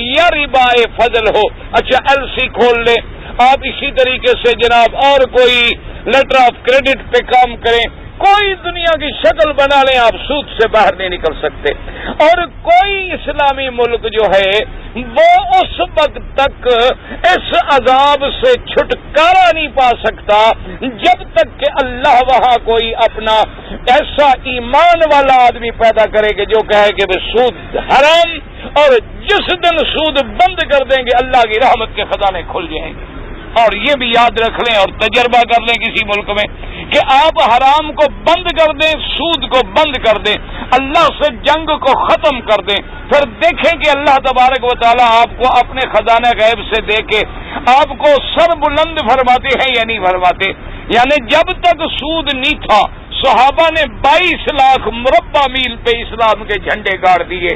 یا ربائے فضل ہو، اچھا ایل سی کھول لیں آپ، اسی طریقے سے جناب اور کوئی لیٹر آف کریڈٹ پہ کام کریں، کوئی دنیا کی شکل بنا لیں، آپ سود سے باہر نہیں نکل سکتے۔ اور کوئی اسلامی ملک جو ہے وہ اس وقت تک اس عذاب سے چھٹکارا نہیں پا سکتا جب تک کہ اللہ وہاں کوئی اپنا ایسا ایمان والا آدمی پیدا کرے کہ جو کہے کہ سود حرام، اور جس دن سود بند کر دیں گے اللہ کی رحمت کے خزانے کھل جائیں گے۔ اور یہ بھی یاد رکھ لیں اور تجربہ کر لیں کسی ملک میں کہ آپ حرام کو بند کر دیں، سود کو بند کر دیں، اللہ سے جنگ کو ختم کر دیں، پھر دیکھیں کہ اللہ تبارک و تعالیٰ آپ کو اپنے خزانہ غیب سے دے کے آپ کو سر بلند فرماتے ہیں یا نہیں فرماتے۔ یعنی جب تک سود نہیں تھا صحابہ نے 22 لاکھ مربع میل پہ اسلام کے جھنڈے گاڑ دیے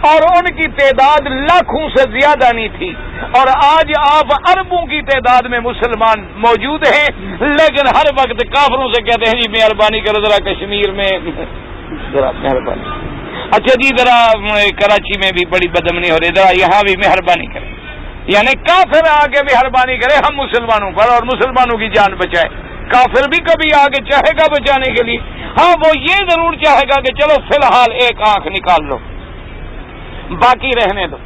اور ان کی تعداد لاکھوں سے زیادہ نہیں تھی، اور آج آپ اربوں کی تعداد میں مسلمان موجود ہیں، لیکن ہر وقت کافروں سے کہتے ہیں جی مہربانی کرو ذرا کشمیر میں ذرا مہربانی، اچھا جی ذرا کراچی میں بھی بڑی بدامنی ہو رہی، ذرا یہاں بھی مہربانی کریں، یعنی کافر آ کے مہربانی کرے ہم مسلمانوں پر اور مسلمانوں کی جان بچائے۔ کافر بھی کبھی آگے چاہے گا بچانے کے لیے، ہاں وہ یہ ضرور چاہے گا کہ چلو فی الحال ایک آنکھ نکال لو، باقی رہنے دو۔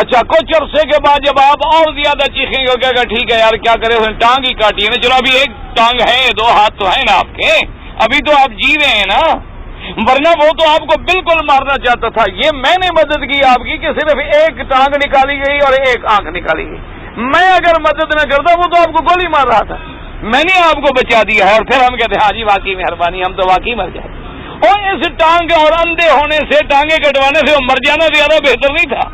اچھا کچھ عرصے کے بعد جب آپ اور زیادہ چیخیں گے کہے گا ٹھیک ہے یار کیا کرے، ٹانگ ہی کاٹی ہے نا، چلو ابھی ایک ٹانگ ہے، 2 ہاتھ تو ہیں نا آپ کے، ابھی تو آپ جی رہے ہیں نا، ورنہ وہ تو آپ کو بالکل مارنا چاہتا تھا۔ یہ میں نے مدد کی آپ کی کہ صرف ایک ٹانگ نکالی گئی اور ایک آنکھ نکالی گئی، میں اگر مدد نہ کرتا وہ تو آپ کو گولی مار رہا تھا، میں نے آپ کو بچا دیا ہے، اور پھر ہم کہتے ہیں ہاں جی واقعی مہربانی، ہم تو واقعی مر جائیں۔ اور اس ٹانگ اور اندھے ہونے سے، ٹانگیں کٹوانے سے مر جانا زیادہ بہتر نہیں تھا،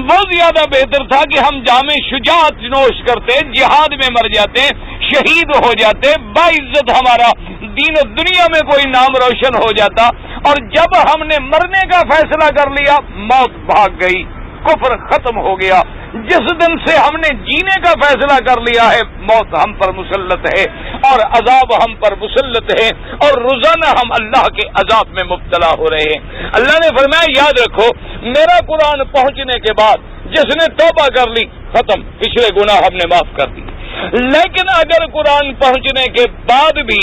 وہ زیادہ بہتر تھا کہ ہم جام شجاعت نوش کرتے، جہاد میں مر جاتے، شہید ہو جاتے، باعزت ہمارا دین و دنیا میں کوئی نام روشن ہو جاتا۔ اور جب ہم نے مرنے کا فیصلہ کر لیا موت بھاگ گئی، کفر ختم ہو گیا۔ جس دن سے ہم نے جینے کا فیصلہ کر لیا ہے موت ہم پر مسلط ہے اور عذاب ہم پر مسلط ہے، اور روزانہ ہم اللہ کے عذاب میں مبتلا ہو رہے ہیں۔ اللہ نے فرمایا یاد رکھو میرا قرآن پہنچنے کے بعد جس نے توبہ کر لی ختم، پچھلے گناہ ہم نے معاف کر دی، لیکن اگر قرآن پہنچنے کے بعد بھی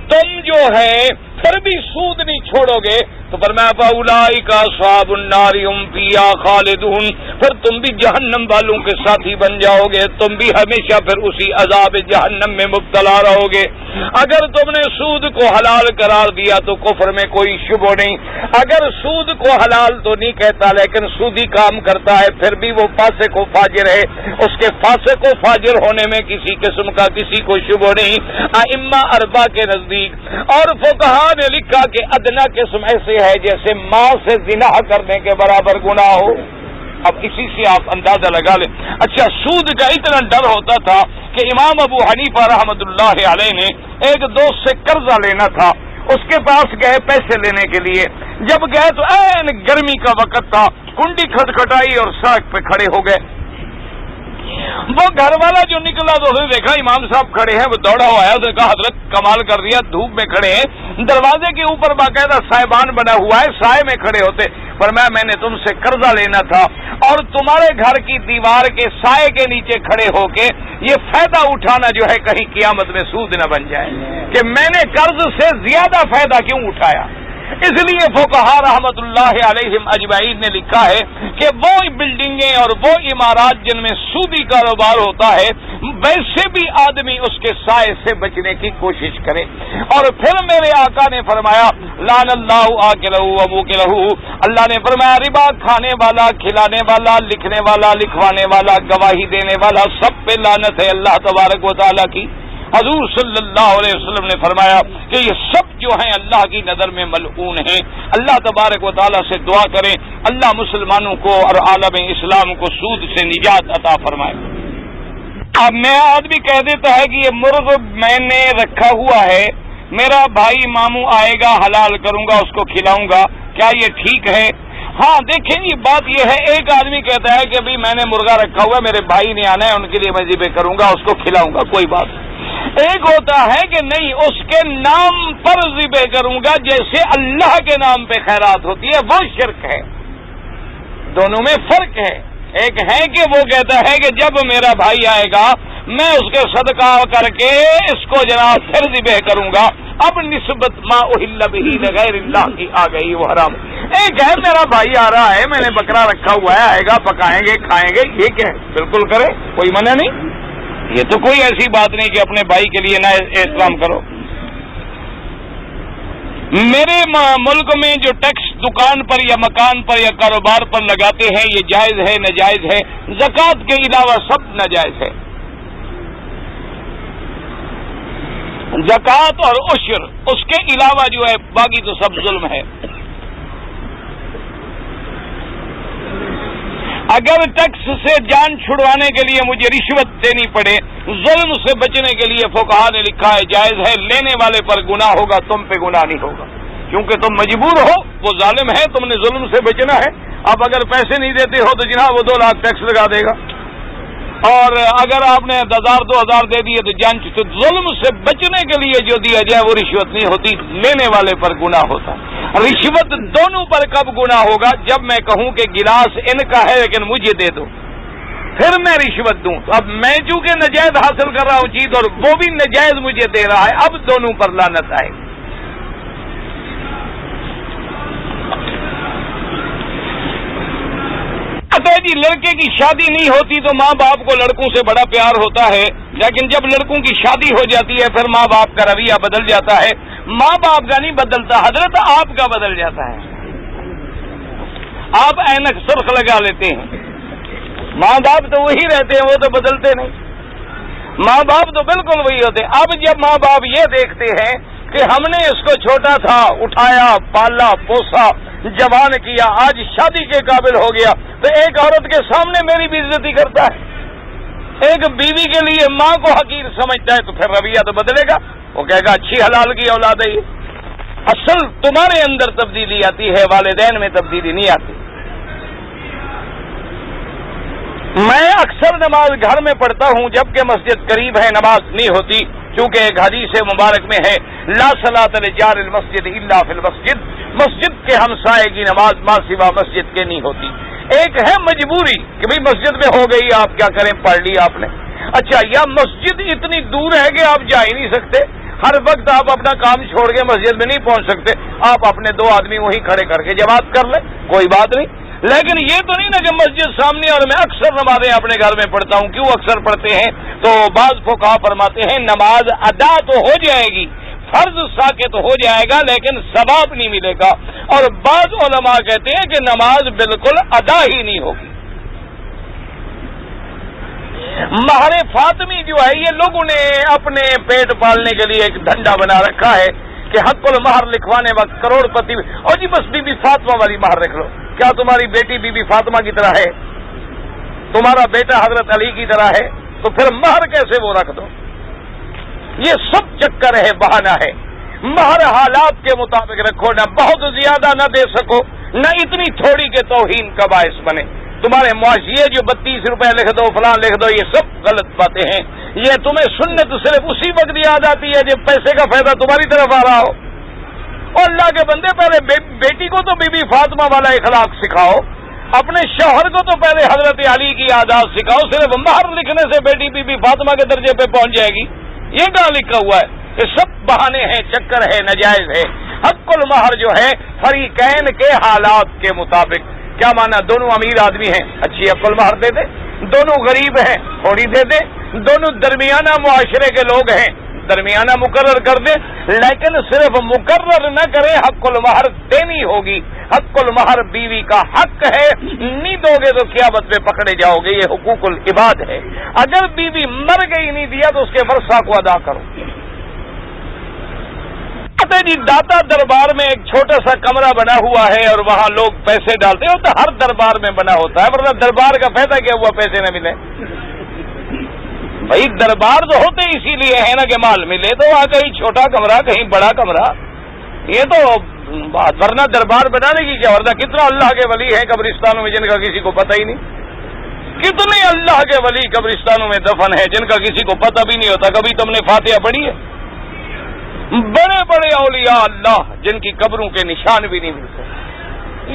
تم جو ہے پھر بھی سود نہیں چھوڑو گے تو فرمایا فاولئک اصحاب النار هم فیہا خالدون، پھر تم بھی جہنم والوں کے ساتھی بن جاؤ گے، تم بھی ہمیشہ پھر اسی عذاب جہنم میں مبتلا رہو گے۔ اگر تم نے سود کو حلال قرار دیا تو کفر میں کوئی شبہ نہیں، اگر سود کو حلال تو نہیں کہتا لیکن سودی کام کرتا ہے پھر بھی وہ فاسق و فاجر ہے، اس کے فاسق و فاجر ہونے میں کسی قسم کا کسی کو شبہ نہیں۔ ائمہ اربعہ کے نزدیک اور فقہاء نے لکھا کہ ادنا قسم ایسے ہے جیسے ماں سے زنا کرنے کے برابر گناہ ہو۔ اب اسی سے آپ اندازہ لگا لیں۔ اچھا سود کا اتنا ڈر ہوتا تھا کہ امام ابو حنیفہ رحمۃ اللہ علیہ نے ایک دوست سے قرضہ لینا تھا، اس کے پاس گئے پیسے لینے کے لیے، جب گئے تو عین گرمی کا وقت تھا، کنڈی کھٹکھٹائی اور سڑک پہ کھڑے ہو گئے۔ وہ گھر والا جو نکلا تو اس نے دیکھا امام صاحب کھڑے ہیں، وہ دوڑا ہوا ہے، اس نے کہا حضرت کمال کر دیا، دھوپ میں کھڑے ہیں، دروازے کے اوپر باقاعدہ سائبان بنا ہوا ہے، سائے میں کھڑے ہوتے، فرمایا میں نے تم سے قرضہ لینا تھا اور تمہارے گھر کی دیوار کے سائے کے نیچے کھڑے ہو کے یہ فائدہ اٹھانا جو ہے کہیں قیامت میں سود نہ بن جائے کہ میں نے قرض سے زیادہ فائدہ کیوں اٹھایا۔ اس لیے فقہاء رحمۃ اللہ علیہم اجمعین نے لکھا ہے کہ وہ بلڈنگیں اور وہ عمارات جن میں سودی کاروبار ہوتا ہے ویسے بھی آدمی اس کے سائے سے بچنے کی کوشش کرے۔ اور پھر میرے آقا نے فرمایا لعن اللہ آکلہ و موکلہ، اللہ نے فرمایا ربا کھانے والا، کھلانے والا، لکھنے والا، لکھوانے والا، گواہی دینے والا، سب پہ لعنت ہے اللہ تبارک و تعالیٰ کی۔ حضور صلی اللہ علیہ وسلم نے فرمایا کہ یہ سب جو ہیں اللہ کی نظر میں ملعون ہیں. اللہ تبارک و تعالیٰ سے دعا کریں اللہ مسلمانوں کو اور عالم اسلام کو سود سے نجات عطا فرمائے. اب میں آدمی کہہ دیتا ہے کہ یہ مرغ میں نے رکھا ہوا ہے, میرا بھائی ماموں آئے گا, حلال کروں گا, اس کو کھلاؤں گا, کیا یہ ٹھیک ہے؟ ہاں دیکھیں یہ بات یہ ہے, ایک آدمی کہتا ہے کہ ابھی میں نے مرغا رکھا ہوا ہے, میرے بھائی نے آنا ہے, ان کے لیے میں ذبح کروں گا, اس کو کھلاؤں گا, کوئی بات نہیں. ایک ہوتا ہے کہ نہیں اس کے نام پر ذبح کروں گا جیسے اللہ کے نام پہ خیرات ہوتی ہے, وہ شرک ہے. دونوں میں فرق ہے. ایک ہے کہ وہ کہتا ہے کہ جب میرا بھائی آئے گا میں اس کے صدقہ کر کے اس کو جناب پھر ذبح کروں گا, اب نسبت ما اہل بہ لغیر اللہ کی آ گئی, وہ حرام. ایک ہے میرا بھائی آ رہا ہے, میں نے بکرا رکھا ہوا ہے, آئے گا, پکائیں گے, کھائیں گے, یہ کیا ہے؟ بالکل کرے, کوئی منع نہیں. یہ تو کوئی ایسی بات نہیں کہ اپنے بھائی کے لیے نہ احترام کرو. میرے ملک میں جو ٹیکس دکان پر یا مکان پر یا کاروبار پر لگاتے ہیں یہ جائز ہے ناجائز ہے؟ زکوٰۃ کے علاوہ سب ناجائز ہے. زکوٰۃ اور عشر, اس کے علاوہ جو ہے باقی تو سب ظلم ہے. اگر ٹیکس سے جان چھڑوانے کے لیے مجھے رشوت دینی پڑے, ظلم سے بچنے کے لیے فقہا نے لکھا ہے جائز ہے, لینے والے پر گناہ ہوگا, تم پہ گناہ نہیں ہوگا, کیونکہ تم مجبور ہو, وہ ظالم ہے, تم نے ظلم سے بچنا ہے. اب اگر پیسے نہیں دیتے ہو تو جناب وہ 2 لاکھ ٹیکس لگا دے گا, اور اگر آپ نے 1000 2000 دے دیے تو جان تو ظلم سے بچنے کے لیے جو دیا جائے وہ رشوت نہیں ہوتی, لینے والے پر گناہ ہوتا. رشوت دونوں پر کب گناہ ہوگا؟ جب میں کہوں کہ گلاس ان کا ہے لیکن مجھے دے دو, پھر میں رشوت دوں. اب میں چونکہ نجائز حاصل کر رہا ہوں چیز اور وہ بھی نجائز مجھے دے رہا ہے, اب دونوں پر لعنت آئے. جی لڑکے کی شادی نہیں ہوتی تو ماں باپ کو لڑکوں سے بڑا پیار ہوتا ہے, لیکن جب لڑکوں کی شادی ہو جاتی ہے پھر ماں باپ کا رویہ بدل جاتا ہے. ماں باپ کا نہیں بدلتا حضرت, آپ کا بدل جاتا ہے. آپ اینک سرخ لگا لیتے ہیں, ماں باپ تو وہی رہتے ہیں, وہ تو بدلتے نہیں. ماں باپ تو بالکل وہی ہوتے. اب جب ماں باپ یہ دیکھتے ہیں کہ ہم نے اس کو چھوٹا تھا اٹھایا, پالا, پوسا, جوان کیا, آج شادی کے قابل ہو گیا, تو ایک عورت کے سامنے میری بھی عزتی کرتا ہے. ایک بیوی کے لیے ماں کو حقیر سمجھتا ہے تو پھر رویہ تو بدلے گا, وہ کہے گا اچھی حلال کی اولاد ہے یہ. اصل تمہارے اندر تبدیلی آتی ہے, والدین میں تبدیلی نہیں آتی. میں اکثر نماز گھر میں پڑھتا ہوں جبکہ مسجد قریب ہے, نماز نہیں ہوتی, چونکہ ایک حدیث مبارک میں ہے لا صلاۃ لجار المسجد الا فی المسجد, مسجد کے ہمسائے کی نماز ماں سوا مسجد کے نہیں ہوتی. ایک ہے مجبوری کہ بھئی مسجد میں ہو گئی, آپ کیا کریں, پڑھ لی آپ نے. اچھا, یا مسجد اتنی دور ہے کہ آپ جا ہی نہیں سکتے, ہر وقت آپ اپنا کام چھوڑ کے مسجد میں نہیں پہنچ سکتے, آپ اپنے 2 آدمی وہیں کھڑے کر کے جماعت کر لیں, کوئی بات نہیں. لیکن یہ تو نہیں نا کہ مسجد سامنے اور میں اکثر نمازیں اپنے گھر میں پڑھتا ہوں. کیوں اکثر پڑھتے ہیں؟ تو بعض فقہا فرماتے ہیں نماز ادا تو ہو جائے گی, فرض ساقط ہو جائے گا, لیکن ثواب نہیں ملے گا. اور بعض علماء کہتے ہیں کہ نماز بالکل ادا ہی نہیں ہوگی. مہر فاطمی جو ہے یہ لوگوں نے اپنے پیٹ پالنے کے لیے ایک دھندا بنا رکھا ہے کہ حق المہر لکھوانے وقت کروڑ پتی, اور جی بس بی بی فاطمہ والی مہر لکھ لو. کیا تمہاری بیٹی بی بی فاطمہ کی طرح ہے؟ تمہارا بیٹا حضرت علی کی طرح ہے؟ تو پھر مہر کیسے وہ رکھ دو؟ یہ سب چکر ہے, بہانہ ہے. مہر حالات کے مطابق رکھو, نہ بہت زیادہ نہ دے سکو, نہ اتنی تھوڑی کہ توہین کا باعث بنے. تمہارے معاشیے جو 32 روپے لکھ دو, فلاں لکھ دو, یہ سب غلط باتیں ہیں. یہ تمہیں سنت صرف اسی وقت یاد آتی ہے جب پیسے کا فائدہ تمہاری طرف آ رہا ہو. اور اللہ کے بندے پہلے بیٹی کو تو بی بی فاطمہ والا اخلاق سکھاؤ, اپنے شوہر کو تو پہلے حضرت علی کی عادات سکھاؤ. صرف مہر لکھنے سے بیٹی بی بی فاطمہ کے درجے پہ پہنچ جائے گی, یہ کہاں لکھا ہوا ہے؟ یہ سب بہانے ہیں, چکر ہے, نجائز ہے. حق المہر جو ہے فریقین کے حالات کے مطابق. کیا مانا؟ دونوں امیر آدمی ہیں, اچھی حق المہر دے دے. دونوں غریب ہیں, تھوڑی دے دے. دونوں درمیانہ معاشرے کے لوگ ہیں, درمیانہ مقرر کر دیں, لیکن صرف مقرر نہ کریں, حق المہر دینی ہوگی. حق المہر بیوی کا حق ہے، نہیں دو گے تو قیامت میں پکڑے جاؤ گے، یہ حقوق العباد ہے۔ اگر بیوی مر گئی نہیں دیا تو اس کے ورثہ کو ادا کرو۔ جی داتا دربار میں ایک چھوٹا سا کمرہ بنا ہوا ہے اور وہاں لوگ پیسے ڈالتے ہیں، تو ہر دربار میں بنا ہوتا ہے، ورنہ دربار کا فائدہ کیا ہوا پیسے نہ ملے؟ بھائی دربار تو ہوتے اسی لیے ہے نا کہ مال ملے، تو وہاں کہیں چھوٹا کمرہ کہیں بڑا کمرہ، یہ تو ورنہ دربار بنانے کی کیا؟ ورنہ کتنا اللہ کے ولی ہیں قبرستانوں میں جن کا کسی کو پتہ ہی نہیں، کتنے اللہ کے ولی قبرستانوں میں دفن ہیں جن کا کسی کو پتہ بھی نہیں ہوتا۔ کبھی تم نے فاتحہ پڑھی ہے؟ بڑے بڑے اولیاء اللہ جن کی قبروں کے نشان بھی نہیں ملتے۔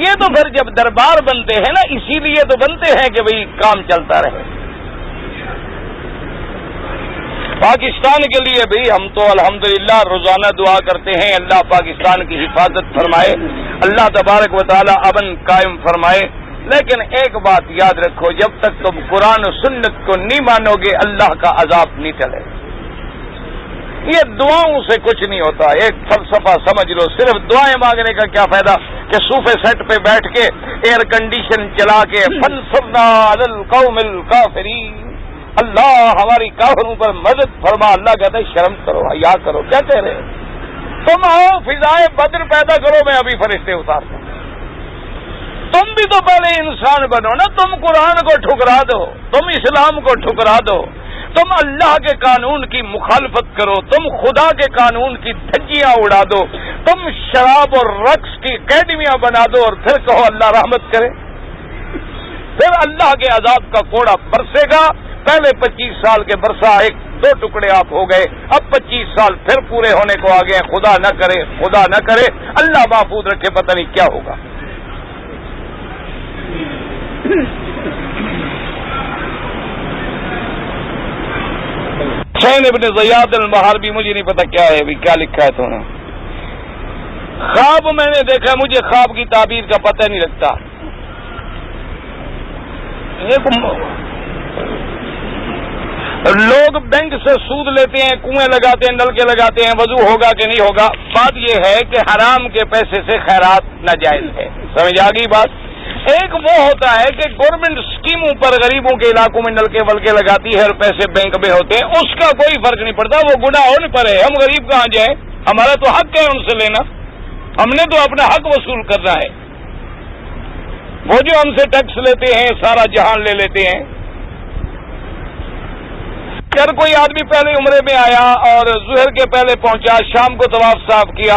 یہ تو پھر جب دربار بنتے ہیں نا، اسی لیے تو بنتے ہیں کہ بھئی کام چلتا رہے۔ پاکستان کے لیے بھی ہم تو الحمدللہ روزانہ دعا کرتے ہیں، اللہ پاکستان کی حفاظت فرمائے، اللہ تبارک و تعالی امن قائم فرمائے۔ لیکن ایک بات یاد رکھو، جب تک تم قرآن و سنت کو نہیں مانو گے اللہ کا عذاب نہیں ٹلے گا۔ یہ دعاؤں سے کچھ نہیں ہوتا، ایک فلسفہ سمجھ لو، صرف دعائیں مانگنے کا کیا فائدہ کہ صوفے سیٹ پہ بیٹھ کے ایئر کنڈیشن چلا کے فانصرنا علی القوم الکافرین، اللہ ہماری کافروں پر مدد فرما۔ اللہ کہتا ہے شرم کرو، حیا کرو، کیا کہہ رہے ہو؟ تم آؤ فضائے بدر پیدا کرو، میں ابھی فرشتے اتارتا ہوں۔ تم بھی تو پہلے انسان بنو نا، تم قرآن کو ٹھکرا دو، تم اسلام کو ٹھکرا دو، تم اللہ کے قانون کی مخالفت کرو، تم خدا کے قانون کی دھجیاں اڑا دو، تم شراب اور رقص کی اکیڈمیاں بنا دو اور پھر کہو اللہ رحمت کرے، پھر اللہ کے عذاب کا کوڑا برسے گا۔ پہلے 25 سال کے برسا ایک دو ٹکڑے آپ ہو گئے، اب 25 سال پھر پورے ہونے کو آ گئے، خدا نہ کرے، خدا نہ کرے، اللہ محفوظ رکھے، پتہ نہیں کیا ہوگا۔ حسین ابن زیاد المحاربی، مجھے نہیں پتا کیا ہے، ابھی کیا لکھا ہے تو نے۔ خواب میں نے دیکھا، مجھے خواب کی تعبیر کا پتہ نہیں لگتا۔ لوگ بینک سے سود لیتے ہیں، کنویں لگاتے ہیں، نلکے لگاتے ہیں، وضو ہوگا کہ نہیں ہوگا؟ بات یہ ہے کہ حرام کے پیسے سے خیرات ناجائز ہے، سمجھ آ گئی بات؟ ایک وہ ہوتا ہے کہ گورنمنٹ اسکیموں پر غریبوں کے علاقوں میں نلکے ولکے لگاتی ہے اور پیسے بینک میں ہوتے ہیں، اس کا کوئی فرق نہیں پڑتا، وہ گناہ ان پر ہے، ہم غریب کہاں جائیں؟ ہمارا تو حق ہے ان سے لینا، ہم نے تو اپنا حق وصول کرنا ہے۔ وہ جو ہم سے ٹیکس لیتے ہیں سارا جہان لے لیتے ہیں۔ اگر کوئی آدمی پہلے عمرے میں آیا اور ظہر کے پہلے پہنچا، شام کو طواف صاف کیا،